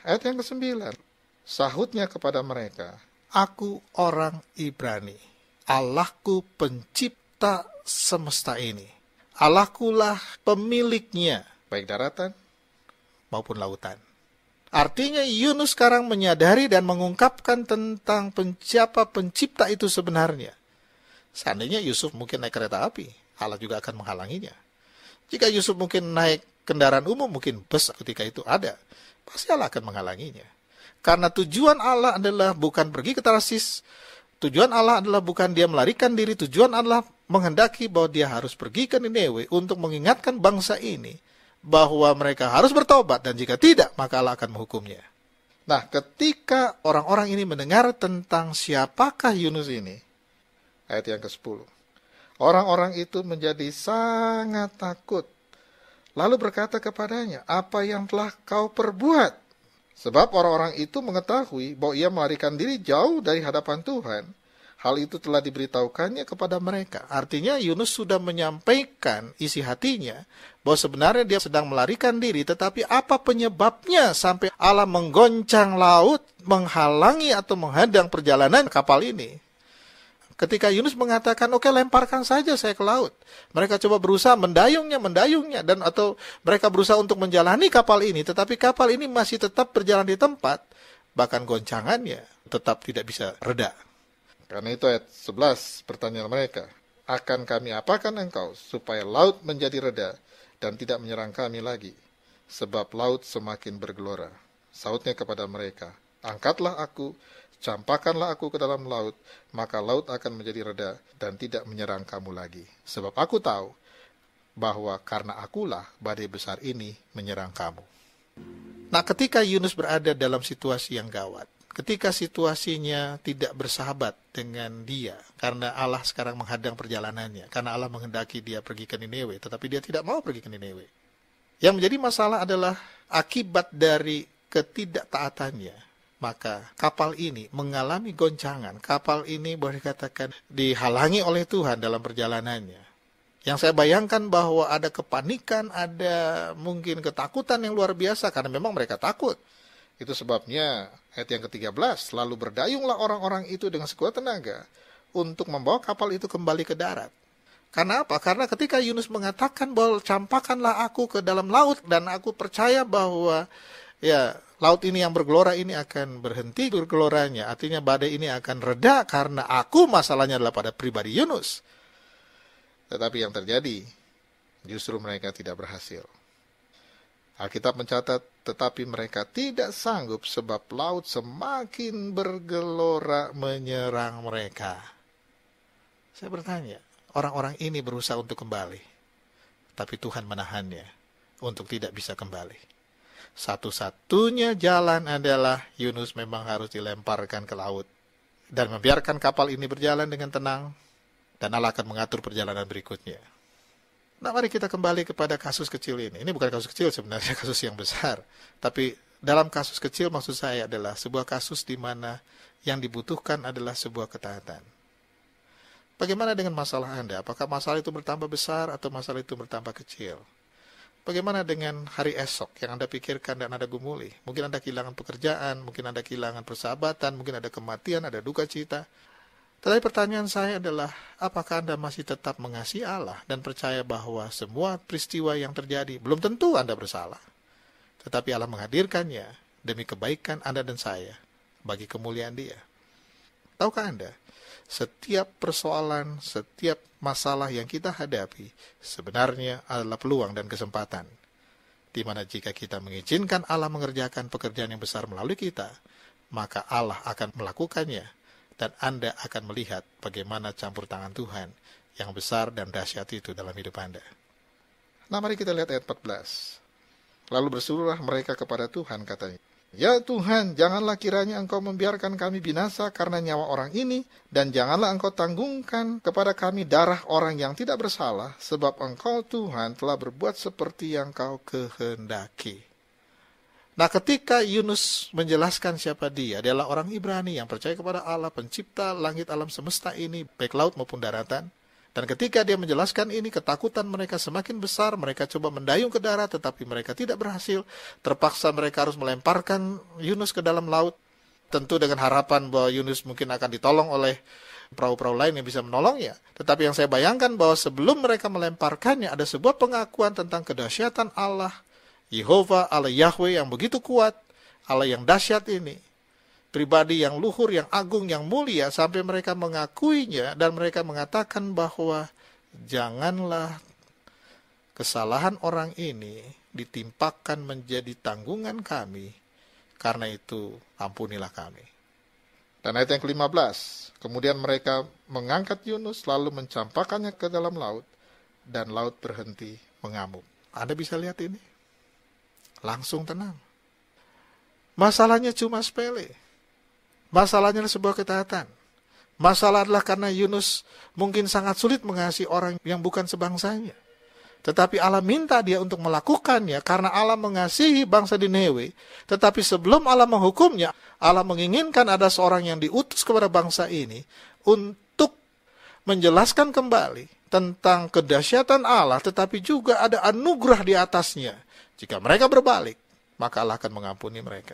Ayat yang ke-9. Sahutnya kepada mereka, aku orang Ibrani, Allahku pencipta semesta ini. Allahkulah pemiliknya, baik daratan maupun lautan. Artinya Yunus sekarang menyadari dan mengungkapkan tentang siapa pencipta itu sebenarnya. Seandainya Yusuf mungkin naik kereta api, Allah juga akan menghalanginya. Jika Yusuf mungkin naik kendaraan umum, mungkin bus ketika itu ada, pasti Allah akan menghalanginya. Karena tujuan Allah adalah bukan pergi ke Tarsis, tujuan Allah adalah bukan dia melarikan diri, tujuan Allah menghendaki bahwa dia harus pergi ke Nineve untuk mengingatkan bangsa ini bahwa mereka harus bertobat dan jika tidak maka Allah akan menghukumnya. Nah, ketika orang-orang ini mendengar tentang siapakah Yunus ini, ayat yang ke-10, orang-orang itu menjadi sangat takut, lalu berkata kepadanya, apa yang telah kau perbuat? Sebab orang-orang itu mengetahui bahwa ia melarikan diri jauh dari hadapan Tuhan. Hal itu telah diberitahukannya kepada mereka. Artinya Yunus sudah menyampaikan isi hatinya bahwa sebenarnya dia sedang melarikan diri, tetapi apa penyebabnya sampai Allah menggoncang laut, menghalangi atau menghadang perjalanan kapal ini. Ketika Yunus mengatakan, oke, lemparkan saja saya ke laut. Mereka coba berusaha mendayungnya, dan atau mereka berusaha untuk menjalani kapal ini, tetapi kapal ini masih tetap berjalan di tempat, bahkan goncangannya tetap tidak bisa reda. Karena itu ayat 11 pertanyaan mereka, akan kami apakan engkau supaya laut menjadi reda dan tidak menyerang kami lagi, sebab laut semakin bergelora. Sautnya kepada mereka, angkatlah aku, campakkanlah aku ke dalam laut, maka laut akan menjadi reda dan tidak menyerang kamu lagi. Sebab aku tahu bahwa karena akulah badai besar ini menyerang kamu. Nah, ketika Yunus berada dalam situasi yang gawat, ketika situasinya tidak bersahabat dengan dia, karena Allah sekarang menghadang perjalanannya, karena Allah menghendaki dia pergi ke Niniwe, tetapi dia tidak mau pergi ke Niniwe. Yang menjadi masalah adalah akibat dari ketidaktaatannya, maka kapal ini mengalami goncangan. Kapal ini boleh dikatakan dihalangi oleh Tuhan dalam perjalanannya. Yang saya bayangkan bahwa ada kepanikan, ada mungkin ketakutan yang luar biasa, karena memang mereka takut. Itu sebabnya ayat yang ke-13, lalu berdayunglah orang-orang itu dengan sekuat tenaga untuk membawa kapal itu kembali ke darat. Karena apa? Karena ketika Yunus mengatakan bahwa campakkanlah aku ke dalam laut, dan aku percaya bahwa ya laut ini yang bergelora ini akan berhenti bergeloranya, artinya badai ini akan reda karena aku, masalahnya adalah pada pribadi Yunus. Tetapi yang terjadi, justru mereka tidak berhasil. Alkitab mencatat, tetapi mereka tidak sanggup sebab laut semakin bergelora menyerang mereka. Saya bertanya, orang-orang ini berusaha untuk kembali, tapi Tuhan menahannya untuk tidak bisa kembali. Satu-satunya jalan adalah Yunus memang harus dilemparkan ke laut dan membiarkan kapal ini berjalan dengan tenang, dan Allah akan mengatur perjalanan berikutnya. Nah, mari kita kembali kepada kasus kecil ini. Ini bukan kasus kecil sebenarnya, kasus yang besar. Tapi dalam kasus kecil maksud saya adalah sebuah kasus di mana yang dibutuhkan adalah sebuah ketaatan. Bagaimana dengan masalah Anda? Apakah masalah itu bertambah besar atau masalah itu bertambah kecil? Bagaimana dengan hari esok yang Anda pikirkan dan Anda gumuli? Mungkin Anda kehilangan pekerjaan, mungkin Anda kehilangan persahabatan, mungkin ada kematian, ada duka cita. Tetapi pertanyaan saya adalah, apakah Anda masih tetap mengasihi Allah dan percaya bahwa semua peristiwa yang terjadi belum tentu Anda bersalah, tetapi Allah menghadirkannya demi kebaikan Anda dan saya, bagi kemuliaan Dia? Tahukah Anda, setiap persoalan, setiap masalah yang kita hadapi sebenarnya adalah peluang dan kesempatan, di mana jika kita mengizinkan Allah mengerjakan pekerjaan yang besar melalui kita, maka Allah akan melakukannya, dan Anda akan melihat bagaimana campur tangan Tuhan yang besar dan dahsyat itu dalam hidup Anda. Nah, mari kita lihat ayat 14. Lalu berserulah mereka kepada Tuhan, katanya, "Ya Tuhan, janganlah kiranya Engkau membiarkan kami binasa karena nyawa orang ini, dan janganlah Engkau tanggungkan kepada kami darah orang yang tidak bersalah, sebab Engkau Tuhan telah berbuat seperti yang Kau kehendaki." Nah, ketika Yunus menjelaskan siapa dia adalah orang Ibrani yang percaya kepada Allah, pencipta langit alam semesta ini, baik laut maupun daratan. Dan ketika dia menjelaskan ini, ketakutan mereka semakin besar, mereka coba mendayung ke darat, tetapi mereka tidak berhasil. Terpaksa mereka harus melemparkan Yunus ke dalam laut, tentu dengan harapan bahwa Yunus mungkin akan ditolong oleh perahu-perahu lain yang bisa menolongnya. Tetapi yang saya bayangkan bahwa sebelum mereka melemparkannya, ada sebuah pengakuan tentang kedahsyatan Allah, Yehova, Allah Yahweh yang begitu kuat, Allah yang dahsyat ini, pribadi yang luhur, yang agung, yang mulia, sampai mereka mengakuinya dan mereka mengatakan bahwa janganlah kesalahan orang ini ditimpakan menjadi tanggungan kami, karena itu ampunilah kami. Dan ayat yang ke-15, kemudian mereka mengangkat Yunus lalu mencampakkannya ke dalam laut, dan laut berhenti mengamuk. Anda bisa lihat ini? Langsung tenang. Masalahnya cuma sepele. Masalahnya adalah sebuah ketaatan. Masalah adalah karena Yunus mungkin sangat sulit mengasihi orang yang bukan sebangsanya. Tetapi Allah minta dia untuk melakukannya karena Allah mengasihi bangsa Niniwe. Tetapi sebelum Allah menghukumnya, Allah menginginkan ada seorang yang diutus kepada bangsa ini untuk menjelaskan kembali tentang kedahsyatan Allah, tetapi juga ada anugerah di atasnya. Jika mereka berbalik, maka Allah akan mengampuni mereka.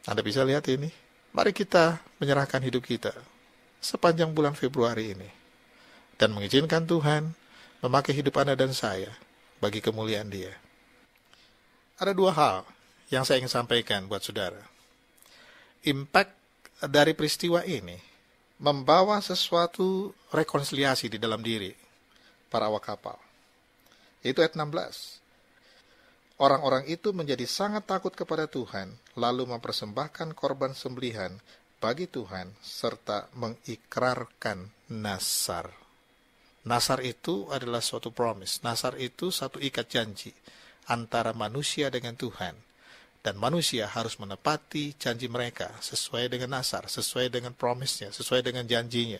Anda bisa lihat ini. Mari kita menyerahkan hidup kita sepanjang bulan Februari ini, dan mengizinkan Tuhan memakai hidup Anda dan saya bagi kemuliaan Dia. Ada dua hal yang saya ingin sampaikan buat saudara. Impact dari peristiwa ini membawa sesuatu rekonsiliasi di dalam diri para awak kapal. Itu ayat 16. Orang-orang itu menjadi sangat takut kepada Tuhan, lalu mempersembahkan korban sembelihan bagi Tuhan, serta mengikrarkan nazar. Nasar itu adalah suatu promise. Nasar itu satu ikat janji antara manusia dengan Tuhan. Dan manusia harus menepati janji mereka sesuai dengan nasar, sesuai dengan promise-nya, sesuai dengan janjinya.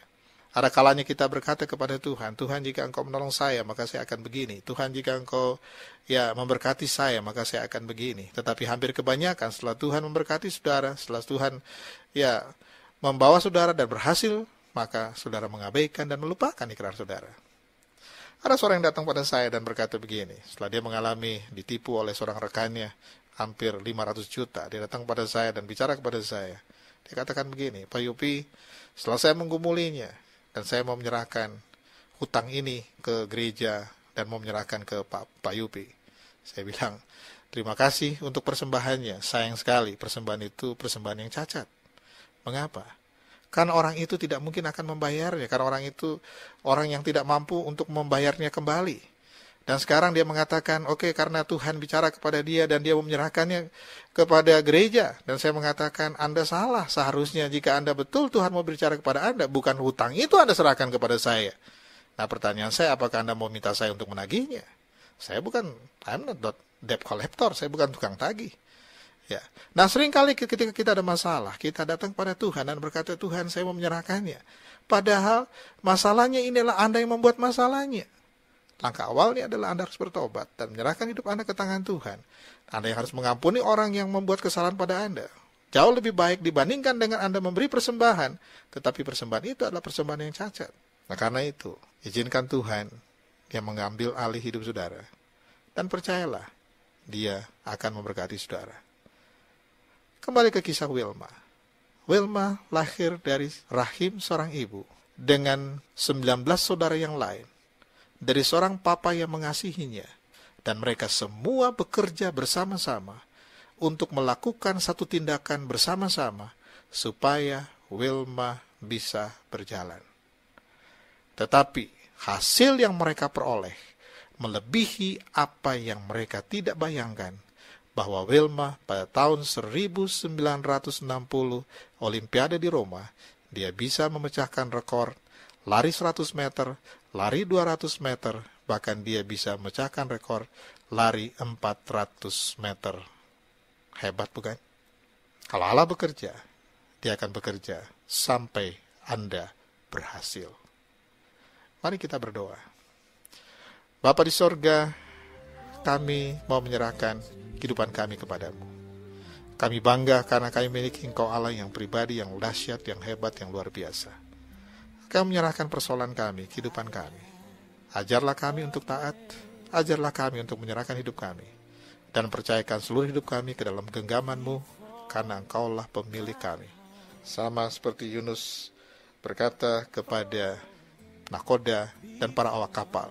Ada kalanya kita berkata kepada Tuhan, Tuhan jika Engkau menolong saya, maka saya akan begini. Tuhan jika Engkau memberkati saya, maka saya akan begini. Tetapi hampir kebanyakan setelah Tuhan memberkati saudara, setelah Tuhan membawa saudara dan berhasil, maka saudara mengabaikan dan melupakan ikrar saudara. Ada seorang yang datang pada saya dan berkata begini, setelah dia mengalami ditipu oleh seorang rekannya, hampir 500 juta, dia datang pada saya dan bicara kepada saya. Dia katakan begini, Pak Yupi, setelah saya menggumulinya, dan saya mau menyerahkan hutang ini ke gereja dan mau menyerahkan ke Pak Yupi. Saya bilang, terima kasih untuk persembahannya. Sayang sekali, persembahan itu persembahan yang cacat. Mengapa? Karena orang itu tidak mungkin akan membayarnya. Karena orang itu orang yang tidak mampu untuk membayarnya kembali. Dan sekarang dia mengatakan, oke, karena Tuhan bicara kepada dia dan dia menyerahkannya kepada gereja. Dan saya mengatakan, Anda salah. Seharusnya jika Anda betul Tuhan mau berbicara kepada Anda, bukan hutang itu Anda serahkan kepada saya. Nah, pertanyaan saya, apakah Anda mau minta saya untuk menagihnya? Saya bukan, I'm not debt collector, saya bukan tukang tagih. Ya. Nah, seringkali ketika kita ada masalah, kita datang kepada Tuhan dan berkata, Tuhan, saya mau menyerahkannya. Padahal masalahnya inilah Anda yang membuat masalahnya. Langkah awalnya adalah Anda harus bertobat dan menyerahkan hidup Anda ke tangan Tuhan. Anda yang harus mengampuni orang yang membuat kesalahan pada Anda. Jauh lebih baik dibandingkan dengan Anda memberi persembahan, tetapi persembahan itu adalah persembahan yang cacat. Nah, karena itu, izinkan Tuhan yang mengambil alih hidup saudara. Dan percayalah, Dia akan memberkati saudara. Kembali ke kisah Wilma. Wilma lahir dari rahim seorang ibu dengan 19 saudara yang lain. Dari seorang papa yang mengasihinya, dan mereka semua bekerja bersama-sama untuk melakukan satu tindakan bersama-sama supaya Wilma bisa berjalan. Tetapi hasil yang mereka peroleh melebihi apa yang mereka tidak bayangkan, bahwa Wilma pada tahun 1960 Olimpiade di Roma, dia bisa memecahkan rekor lari 100 meter, lari 200 meter, bahkan dia bisa memecahkan rekor lari 400 meter. Hebat bukan? Kalau Allah bekerja, Dia akan bekerja sampai Anda berhasil. Mari kita berdoa. Bapa di sorga, kami mau menyerahkan kehidupan kami kepadamu. Kami bangga karena kami memiliki Engkau Allah yang pribadi, yang dahsyat, yang hebat, yang luar biasa. Kami menyerahkan persoalan kami, kehidupan kami. Ajarlah kami untuk taat, ajarlah kami untuk menyerahkan hidup kami, dan percayakan seluruh hidup kami ke dalam genggaman-Mu, karena Engkaulah pemilik kami. Sama seperti Yunus berkata kepada nakoda dan para awak kapal.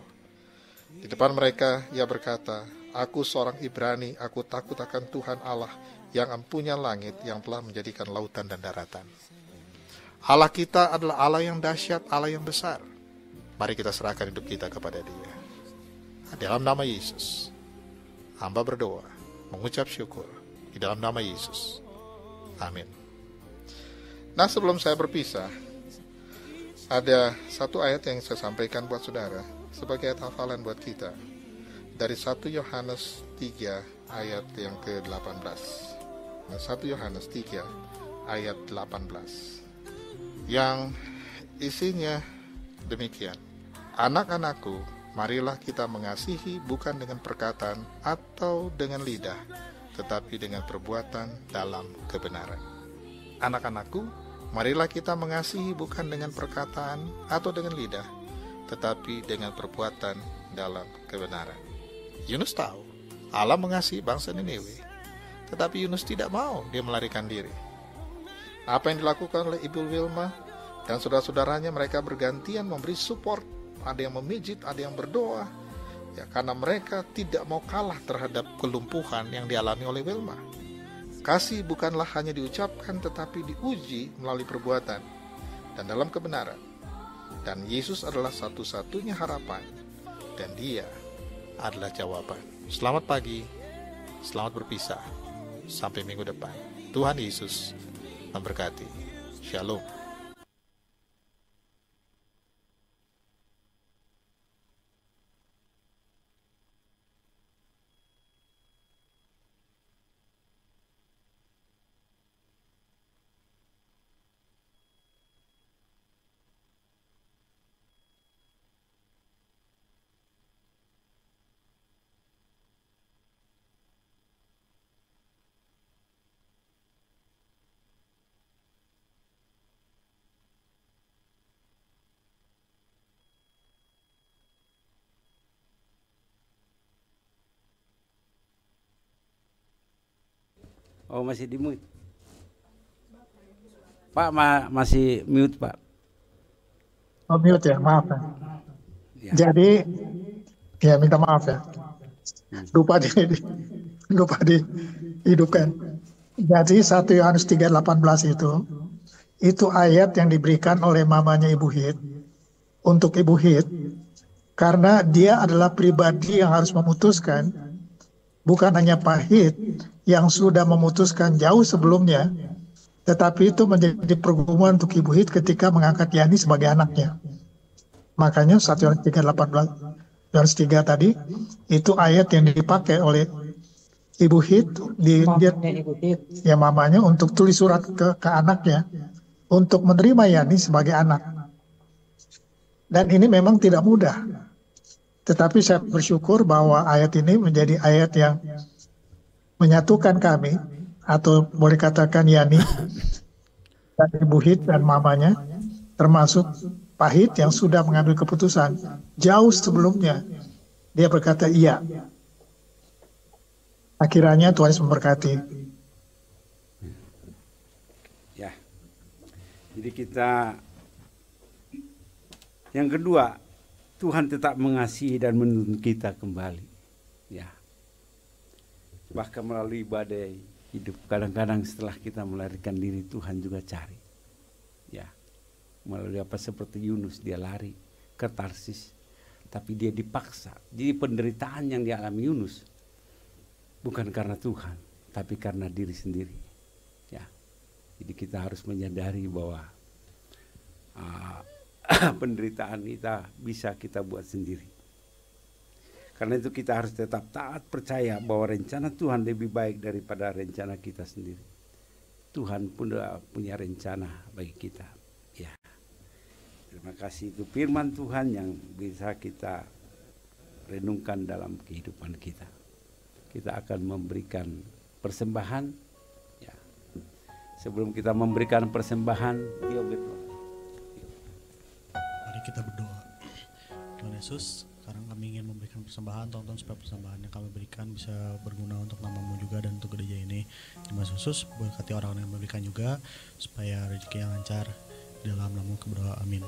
Di depan mereka ia berkata, aku seorang Ibrani, aku takut akan Tuhan Allah yang empunya langit, yang telah menjadikan lautan dan daratan. Allah kita adalah Allah yang dahsyat, Allah yang besar. Mari kita serahkan hidup kita kepada Dia. Dalam nama Yesus, hamba berdoa, mengucap syukur. Di dalam nama Yesus. Amin. Nah, sebelum saya berpisah, ada satu ayat yang saya sampaikan buat saudara sebagai ayat hafalan buat kita. Dari 1 Yohanes 3 ayat yang ke-18. Nah, 1 Yohanes 3 ayat 18. Yang isinya demikian. Anak-anakku, marilah kita mengasihi bukan dengan perkataan atau dengan lidah, tetapi dengan perbuatan dalam kebenaran. Anak-anakku, marilah kita mengasihi bukan dengan perkataan atau dengan lidah, tetapi dengan perbuatan dalam kebenaran. Yunus tahu Allah mengasihi bangsa Niniwe, tetapi Yunus tidak mau, dia melarikan diri. Apa yang dilakukan oleh Ibu Wilma dan saudara-saudaranya, mereka bergantian memberi support. Ada yang memijit, ada yang berdoa. Ya, karena mereka tidak mau kalah terhadap kelumpuhan yang dialami oleh Wilma. Kasih bukanlah hanya diucapkan, tetapi diuji melalui perbuatan dan dalam kebenaran. Dan Yesus adalah satu-satunya harapan, dan Dia adalah jawaban. Selamat pagi, selamat berpisah. Sampai minggu depan. Tuhan Yesus memberkati. Shalom. Oh, masih di mute. Pak masih mute, Pak. Oh, mute ya, maaf ya. Ya. Jadi, ya minta maaf ya. Lupa dihidupkan. Jadi 1 Yohanes 3:18 itu ayat yang diberikan oleh mamanya Ibu Hit untuk Ibu Hit, karena dia adalah pribadi yang harus memutuskan, bukan hanya Pak Hit yang sudah memutuskan jauh sebelumnya, tetapi itu menjadi pergumulan untuk Ibu Hit ketika mengangkat Yani sebagai anaknya. Makanya 1 Yohanes 3:18, Yohanes 3 tadi, itu ayat yang dipakai oleh Ibu Hit, ya mamanya, untuk tulis surat ke anaknya, untuk menerima Yani sebagai anak. Dan ini memang tidak mudah. Tetapi saya bersyukur bahwa ayat ini menjadi ayat yang menyatukan kami, atau boleh katakan Yani, dan Ibu Hit dan mamanya, termasuk Pak Hit yang sudah mengambil keputusan jauh sebelumnya. Dia berkata iya. Akhirnya Tuhan Yesus memberkati. Ya. Jadi kita yang kedua, Tuhan tetap mengasihi dan menuntun kita kembali. Ya. Bahkan melalui badai hidup, kadang-kadang setelah kita melarikan diri, Tuhan juga cari. Ya. Melalui apa, seperti Yunus, dia lari ke Tarsis, tapi dia dipaksa. Jadi penderitaan yang dialami Yunus bukan karena Tuhan, tapi karena diri sendiri. Ya, jadi kita harus menyadari bahwa penderitaan kita bisa kita buat sendiri. Karena itu kita harus tetap taat, percaya bahwa rencana Tuhan lebih baik daripada rencana kita sendiri. Tuhan pun punya rencana bagi kita. Ya, terima kasih, itu firman Tuhan yang bisa kita renungkan dalam kehidupan kita. Kita akan memberikan persembahan. Ya. Sebelum kita memberikan persembahan, dia berdoa. Mari kita berdoa. Tuhan Yesus, sekarang kami ingin memberikan persembahan, Tuhan, supaya persembahan yang kami berikan bisa berguna untuk nama-Mu juga dan untuk gereja ini. Terima kasih Yesus, berkati orang yang memberikan juga, supaya rezeki yang lancar dalam nama-Mu berdoa. Amin.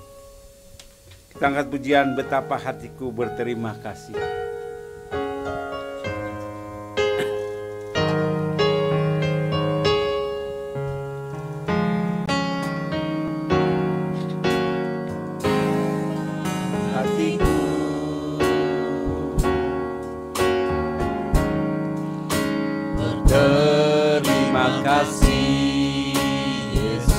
Kita angkat pujian, betapa hatiku berterima kasih. Terima kasih Yesus,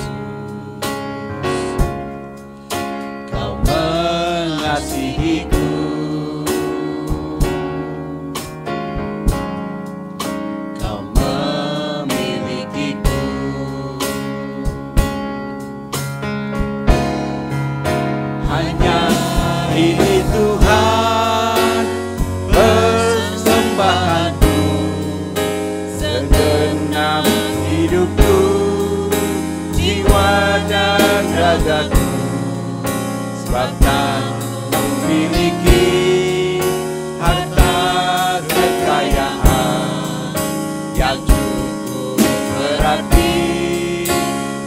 Kau mengasihiku, Kau memilikiku. Hanya ini Tuhan persembahanku, segenap hidupku, jiwa dan ragaku, sebab tak memiliki harta kekayaan yang cukup berarti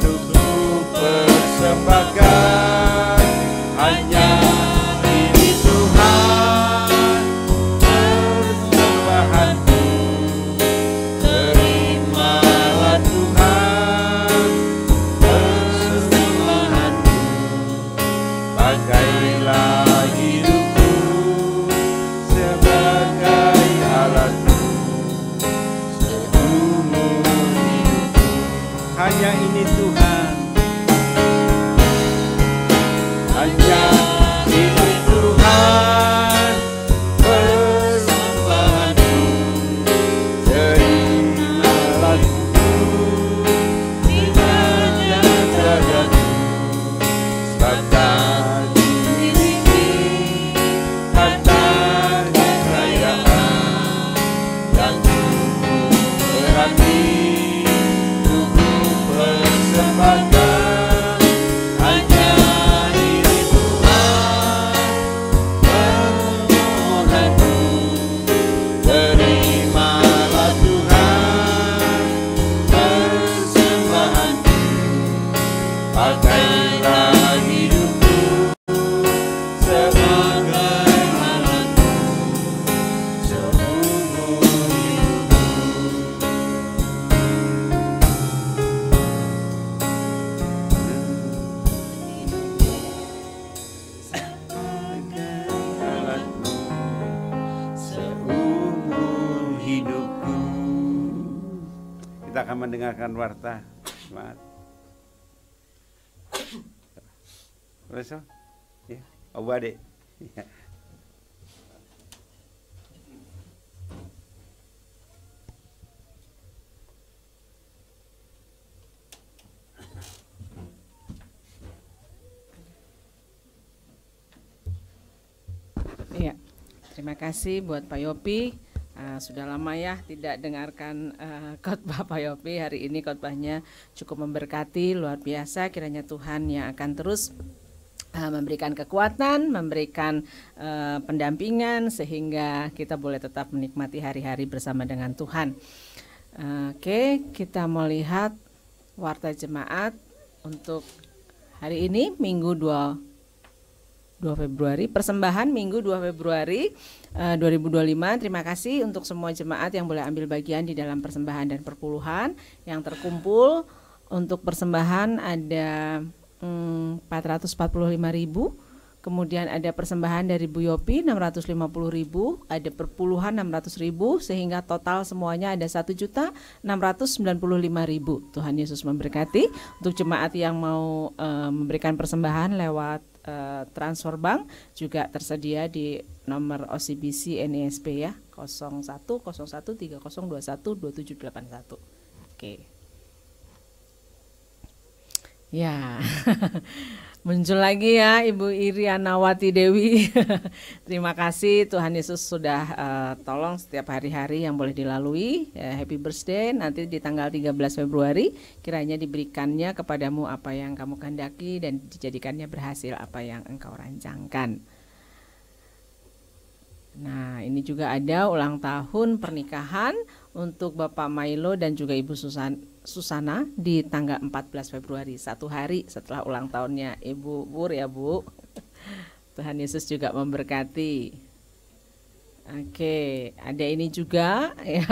untuk ku persembahkan. Hanya ini Tuhan persembahanku, terimalah Tuhan persembahanku, pakai pakailah hidupku sebagai alatmu seumur hidupku. Kita akan mendengarkan warta. Semangat. Besok, ya, Abu Adik. Ya. Iya, terima kasih buat Pak Yopi. Sudah lama ya tidak dengarkan khotbah Pak Yopi. Hari ini khotbahnya cukup memberkati, luar biasa. Kiranya Tuhan yang akan terus memberikan kekuatan, memberikan pendampingan sehingga kita boleh tetap menikmati hari-hari bersama dengan Tuhan. Oke, kita mau lihat warta jemaat untuk hari ini Minggu 2 Februari, persembahan Minggu 2 Februari 2025. Terima kasih untuk semua jemaat yang boleh ambil bagian di dalam persembahan dan perpuluhan yang terkumpul. Untuk persembahan ada 445.000, kemudian ada persembahan dari Bu Yopi 650.000, ada perpuluhan 600.000, sehingga total semuanya ada 1.695.000. Tuhan Yesus memberkati. Untuk jemaat yang mau memberikan persembahan lewat transfer bank juga tersedia di nomor OCBC NESP ya, 010130212781. Oke. Ya. Muncul lagi ya Ibu Irianawati Dewi. Terima kasih, Tuhan Yesus sudah tolong setiap hari-hari yang boleh dilalui. Happy birthday, nanti di tanggal 13 Februari kiranya diberikannya kepadamu apa yang kamu kehendaki dan dijadikannya berhasil apa yang engkau rancangkan. Nah, ini juga ada ulang tahun pernikahan untuk Bapak Milo dan juga Ibu Susana di tanggal 14 Februari, 1 hari setelah ulang tahunnya Ibu Wur ya Bu. Tuhan Yesus juga memberkati. Oke, ada ini juga ya,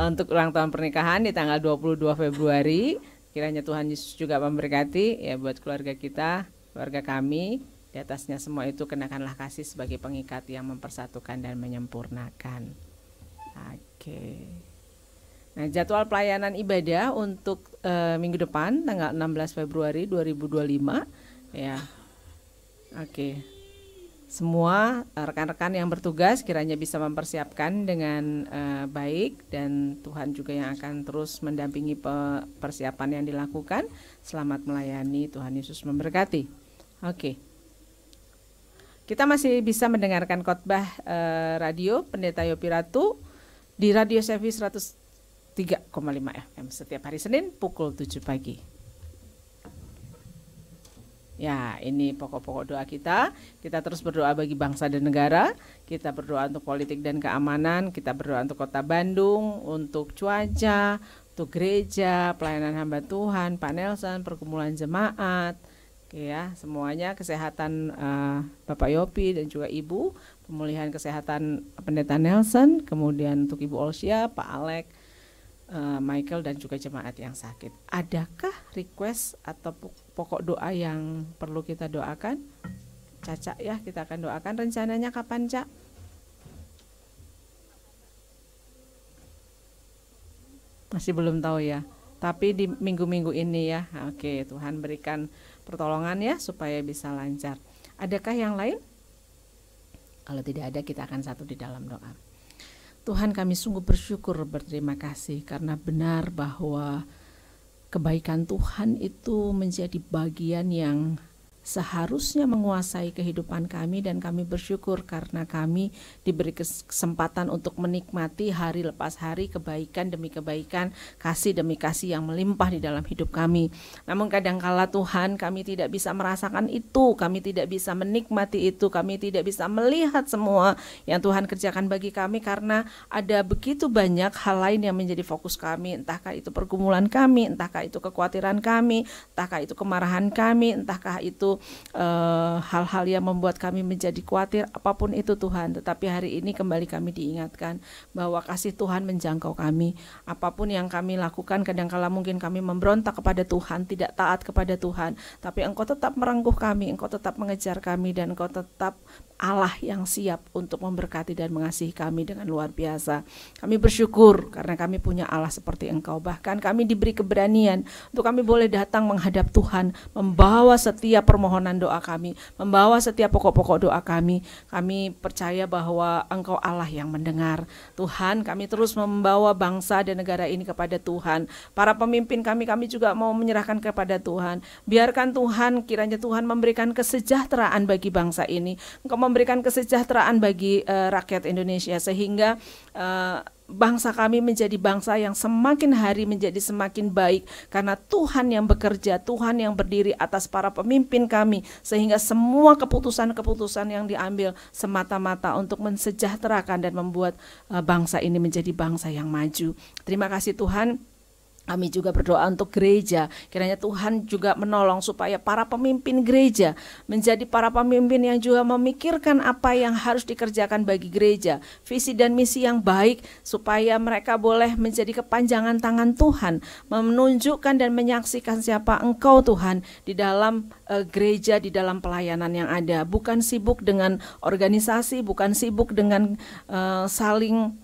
untuk ulang tahun pernikahan di tanggal 22 Februari. Kiranya Tuhan Yesus juga memberkati ya buat keluarga kita, keluarga kami. Di atasnya semua itu kenakanlah kasih sebagai pengikat yang mempersatukan dan menyempurnakan. Oke. Nah, jadwal pelayanan ibadah untuk minggu depan tanggal 16 Februari 2025 ya. Oke. Semua rekan-rekan yang bertugas kiranya bisa mempersiapkan dengan baik, dan Tuhan juga yang akan terus mendampingi persiapan yang dilakukan. Selamat melayani, Tuhan Yesus memberkati. Oke. Kita masih bisa mendengarkan khotbah radio Pendeta Yopi Ratu di Radio Service 103,5 FM setiap hari Senin pukul 7 pagi. Ya, ini pokok-pokok doa kita. Kita terus berdoa bagi bangsa dan negara. Kita berdoa untuk politik dan keamanan. Kita berdoa untuk Kota Bandung, untuk cuaca, untuk gereja, pelayanan hamba Tuhan, Pak Nelson, pergumulan jemaat. Oke ya, semuanya kesehatan Bapak Yopi dan juga Ibu, pemulihan kesehatan Pendeta Nelson, kemudian untuk Ibu Olsia, Pak Alek, Michael dan juga jemaat yang sakit. Adakah request atau pokok doa yang perlu kita doakan? Caca ya, kita akan doakan. Rencananya kapan, Cak? Masih belum tahu ya. Tapi di minggu-minggu ini ya. Oke, Tuhan berikan pertolongan ya supaya bisa lancar. Adakah yang lain? Kalau tidak ada, kita akan satu di dalam doa. Tuhan, kami sungguh bersyukur, berterima kasih karena benar bahwa kebaikan Tuhan itu menjadi bagian yang seharusnya menguasai kehidupan kami, dan kami bersyukur karena kami diberi kesempatan untuk menikmati hari lepas hari, kebaikan demi kebaikan, kasih demi kasih yang melimpah di dalam hidup kami. Namun kadangkala Tuhan, kami tidak bisa merasakan itu, kami tidak bisa menikmati itu, kami tidak bisa melihat semua yang Tuhan kerjakan bagi kami karena ada begitu banyak hal lain yang menjadi fokus kami, entahkah itu pergumulan kami, entahkah itu kekhawatiran kami, entahkah itu kemarahan kami, entahkah itu hal-hal yang membuat kami menjadi khawatir, apapun itu Tuhan. Tetapi hari ini kembali kami diingatkan bahwa kasih Tuhan menjangkau kami. Apapun yang kami lakukan, kadangkala mungkin kami memberontak kepada Tuhan, tidak taat kepada Tuhan, tapi Engkau tetap merengkuh kami, Engkau tetap mengejar kami, dan Engkau tetap Allah yang siap untuk memberkati dan mengasihi kami dengan luar biasa. Kami bersyukur karena kami punya Allah seperti Engkau. Bahkan kami diberi keberanian untuk kami boleh datang menghadap Tuhan, membawa setiap permohonan doa kami, membawa setiap pokok-pokok doa kami. Kami percaya bahwa Engkau Allah yang mendengar. Tuhan, kami terus membawa bangsa dan negara ini kepada Tuhan. Para pemimpin kami juga mau menyerahkan kepada Tuhan. Biarkan Tuhan, kiranya Tuhan memberikan kesejahteraan bagi bangsa ini. Engkau memberikan kesejahteraan bagi rakyat Indonesia, sehingga bangsa kami menjadi bangsa yang semakin hari menjadi semakin baik, karena Tuhan yang bekerja, Tuhan yang berdiri atas para pemimpin kami, sehingga semua keputusan-keputusan yang diambil semata-mata untuk mensejahterakan dan membuat bangsa ini menjadi bangsa yang maju. Terima kasih Tuhan. Kami juga berdoa untuk gereja, kiranya Tuhan juga menolong supaya para pemimpin gereja menjadi para pemimpin yang juga memikirkan apa yang harus dikerjakan bagi gereja, visi dan misi yang baik, supaya mereka boleh menjadi kepanjangan tangan Tuhan, menunjukkan dan menyaksikan siapa Engkau Tuhan di dalam gereja, di dalam pelayanan yang ada. Bukan sibuk dengan organisasi, bukan sibuk dengan saling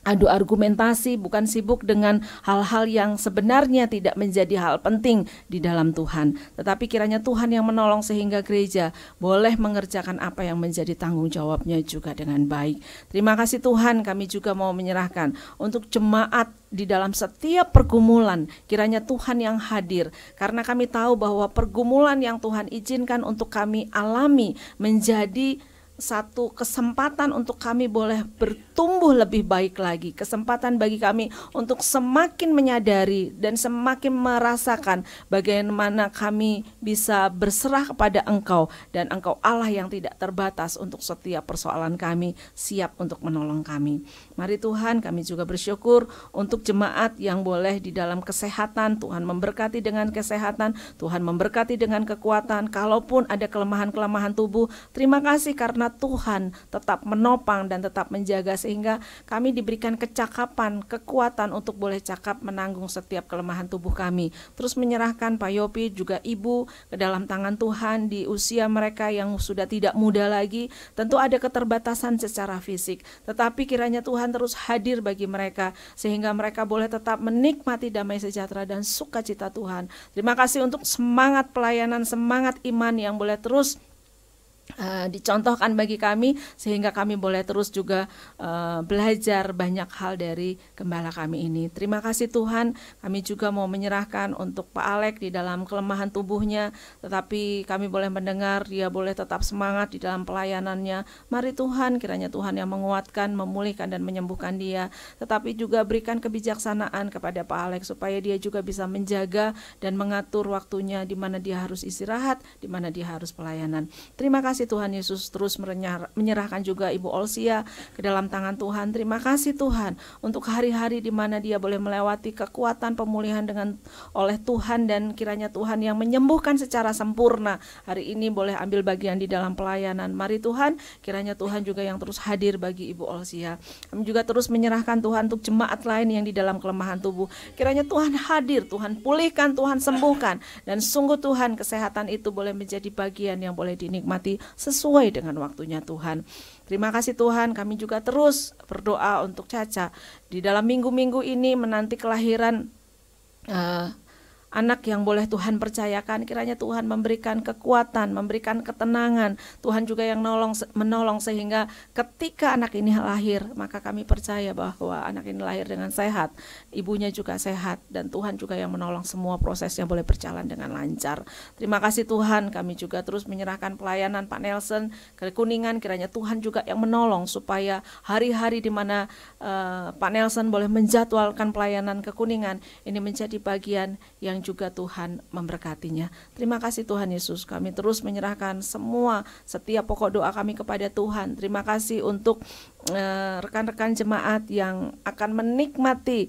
adu argumentasi, bukan sibuk dengan hal-hal yang sebenarnya tidak menjadi hal penting di dalam Tuhan. Tetapi kiranya Tuhan yang menolong sehingga gereja boleh mengerjakan apa yang menjadi tanggung jawabnya juga dengan baik. Terima kasih Tuhan, kami juga mau menyerahkan untuk jemaat di dalam setiap pergumulan, kiranya Tuhan yang hadir, karena kami tahu bahwa pergumulan yang Tuhan izinkan untuk kami alami menjadi satu kesempatan untuk kami boleh bertumbuh lebih baik lagi, kesempatan bagi kami untuk semakin menyadari dan semakin merasakan bagaimana kami bisa berserah kepada Engkau, dan Engkau Allah yang tidak terbatas untuk setiap persoalan kami, siap untuk menolong kami. Mari Tuhan, kami juga bersyukur untuk jemaat yang boleh di dalam kesehatan, Tuhan memberkati dengan kesehatan, Tuhan memberkati dengan kekuatan, kalaupun ada kelemahan-kelemahan tubuh, terima kasih karena Tuhan tetap menopang dan tetap menjaga, sehingga kami diberikan kecakapan, kekuatan untuk boleh cakap menanggung setiap kelemahan tubuh kami. Terus menyerahkan Pak Yopi juga Ibu ke dalam tangan Tuhan di usia mereka yang sudah tidak muda lagi. Tentu ada keterbatasan secara fisik, tetapi kiranya Tuhan terus hadir bagi mereka, sehingga mereka boleh tetap menikmati damai sejahtera dan sukacita Tuhan. Terima kasih untuk semangat pelayanan, semangat iman yang boleh terus dicontohkan bagi kami, sehingga kami boleh terus juga belajar banyak hal dari gembala kami ini. Terima kasih Tuhan. Kami juga mau menyerahkan untuk Pak Alek di dalam kelemahan tubuhnya, tetapi kami boleh mendengar dia boleh tetap semangat di dalam pelayanannya. Mari Tuhan, kiranya Tuhan yang menguatkan, memulihkan dan menyembuhkan dia, tetapi juga berikan kebijaksanaan kepada Pak Alek supaya dia juga bisa menjaga dan mengatur waktunya, di mana dia harus istirahat, di mana dia harus pelayanan. Terima kasih Tuhan Yesus. Terus menyerahkan juga Ibu Olsia ke dalam tangan Tuhan. Terima kasih Tuhan untuk hari-hari di mana dia boleh melewati kekuatan pemulihan oleh Tuhan, dan kiranya Tuhan yang menyembuhkan secara sempurna hari ini boleh ambil bagian di dalam pelayanan. Mari Tuhan, kiranya Tuhan juga yang terus hadir bagi Ibu Olsia. Kami juga terus menyerahkan Tuhan untuk jemaat lain yang di dalam kelemahan tubuh. Kiranya Tuhan hadir, Tuhan pulihkan, Tuhan sembuhkan, dan sungguh Tuhan kesehatan itu boleh menjadi bagian yang boleh dinikmati sesuai dengan waktunya Tuhan. Terima kasih Tuhan. Kami juga terus berdoa untuk Caca di dalam minggu-minggu ini menanti kelahiran anak yang boleh Tuhan percayakan, kiranya Tuhan memberikan kekuatan, memberikan ketenangan. Tuhan juga yang menolong sehingga ketika anak ini lahir, maka kami percaya bahwa anak ini lahir dengan sehat, ibunya juga sehat, dan Tuhan juga yang menolong semua prosesnya boleh berjalan dengan lancar. Terima kasih Tuhan, kami juga terus menyerahkan pelayanan Pak Nelson ke Kuningan, kiranya Tuhan juga yang menolong supaya hari-hari di mana Pak Nelson boleh menjadwalkan pelayanan ke Kuningan, ini menjadi bagian yang juga Tuhan memberkatinya. Terima kasih Tuhan Yesus, kami terus menyerahkan semua setiap pokok doa kami kepada Tuhan. Terima kasih untuk rekan-rekan jemaat yang akan menikmati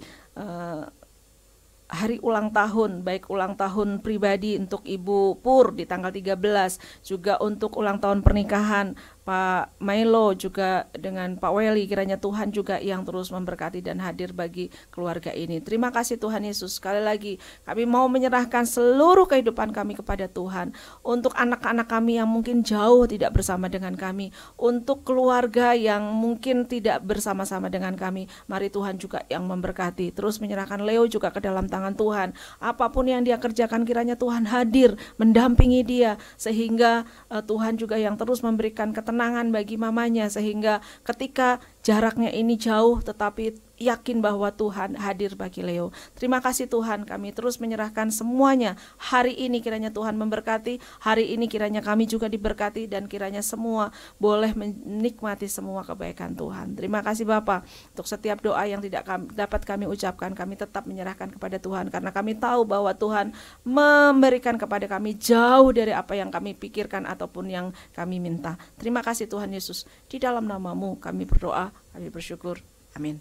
hari ulang tahun, baik ulang tahun pribadi untuk Ibu Pur di tanggal 13, juga untuk ulang tahun pernikahan Pak Milo juga dengan Pak Weli, kiranya Tuhan juga yang terus memberkati dan hadir bagi keluarga ini. Terima kasih Tuhan Yesus. Sekali lagi kami mau menyerahkan seluruh kehidupan kami kepada Tuhan. Untuk anak-anak kami yang mungkin jauh tidak bersama dengan kami, untuk keluarga yang mungkin tidak bersama-sama dengan kami, mari Tuhan juga yang memberkati. Terus menyerahkan Leo juga ke dalam tangan Tuhan. Apapun yang dia kerjakan, kiranya Tuhan hadir mendampingi dia, sehingga Tuhan juga yang terus memberikan ketenangan bagi mamanya, sehingga ketika jaraknya ini jauh tetapi yakin bahwa Tuhan hadir bagi Leo. Terima kasih Tuhan, kami terus menyerahkan semuanya. Hari ini kiranya Tuhan memberkati, hari ini kiranya kami juga diberkati, dan kiranya semua boleh menikmati semua kebaikan Tuhan. Terima kasih Bapa, untuk setiap doa yang tidak dapat kami ucapkan, kami tetap menyerahkan kepada Tuhan, karena kami tahu bahwa Tuhan memberikan kepada kami jauh dari apa yang kami pikirkan ataupun yang kami minta. Terima kasih Tuhan Yesus, di dalam nama-Mu kami berdoa, kami bersyukur. Amin.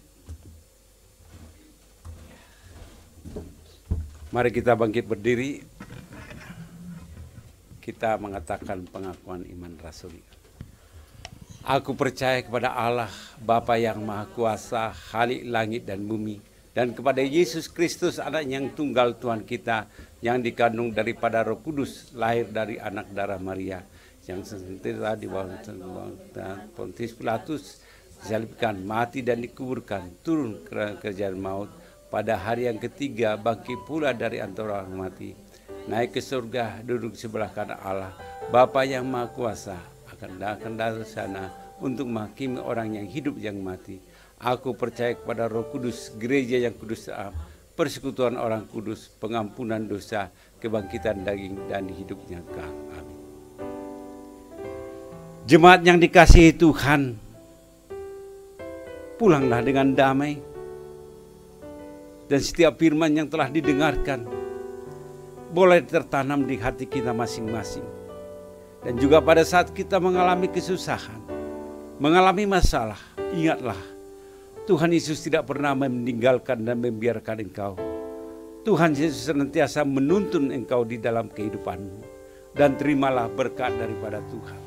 Mari kita bangkit berdiri. Kita mengatakan pengakuan iman rasuli. Aku percaya kepada Allah, Bapa yang Maha Kuasa, Khalik langit dan bumi, dan kepada Yesus Kristus, anak yang tunggal Tuhan kita, yang dikandung daripada Roh Kudus, lahir dari anak darah Maria, yang senantiasa di bawah Pontius Pilatus, disalibkan, mati dan dikuburkan, turun ke kerajaan maut, pada hari yang ketiga bangkit pula dari antara orang mati, naik ke surga, duduk sebelah kanan Allah, Bapa yang Maha Kuasa, akan datang sana untuk menghakimi orang yang hidup yang mati. Aku percaya kepada Roh Kudus, gereja yang kudus, persekutuan orang kudus, pengampunan dosa, kebangkitan daging, dan hidupnya kekal. Amin. Jemaat yang dikasihi Tuhan, pulanglah dengan damai. Dan setiap firman yang telah didengarkan boleh tertanam di hati kita masing-masing. Dan juga pada saat kita mengalami kesusahan, mengalami masalah, ingatlah Tuhan Yesus tidak pernah meninggalkan dan membiarkan engkau. Tuhan Yesus senantiasa menuntun engkau di dalam kehidupanmu. Dan terimalah berkat daripada Tuhan.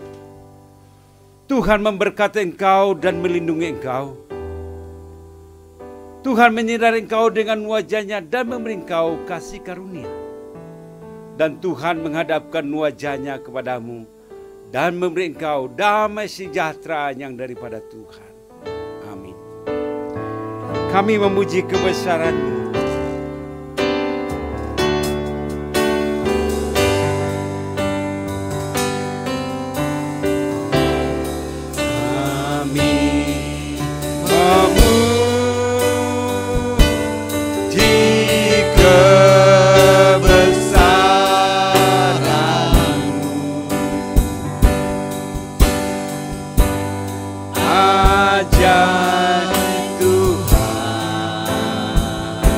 Tuhan memberkati engkau dan melindungi engkau. Tuhan menyinari engkau dengan wajahnya dan memberi engkau kasih karunia. Dan Tuhan menghadapkan wajahnya kepadamu dan memberi engkau damai sejahtera yang daripada Tuhan. Amin. Kami memuji kebesaran-Mu. Tuhan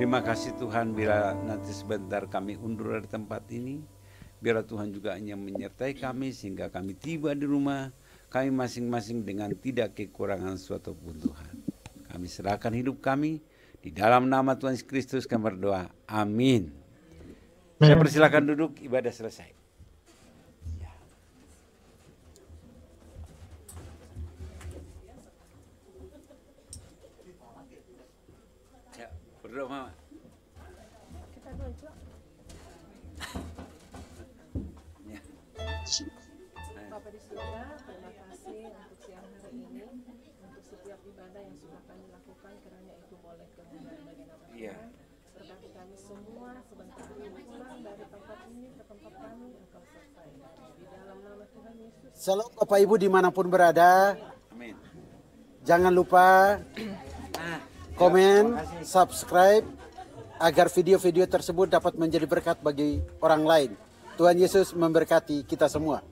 Terima kasih Tuhan, bila nanti sebentar kami undur dari tempat ini, biarlah Tuhan juga hanya menyertai kami sehingga kami tiba di rumah kami masing-masing dengan tidak kekurangan suatu pun Tuhan. Kami serahkan hidup kami di dalam nama Tuhan Yesus Kristus kami berdoa. Amin. Saya persilakan duduk, ibadah selesai. Ya, berdoa Mama. Bapa di surga, terima kasih untuk siang hari ini, untuk setiap ibadah yang sudah kami lakukan, kiranya itu boleh kemudian bagi nama Tuhan. Berkati kami semua, sebentar lagi pulang dari tempat ini ke tempat kami, Engkau sertai kami. Di dalam nama Tuhan Yesus. Shalom Bapak Ibu dimanapun berada. Amin. Jangan lupa komen, subscribe, agar video-video tersebut dapat menjadi berkat bagi orang lain. Tuhan Yesus memberkati kita semua.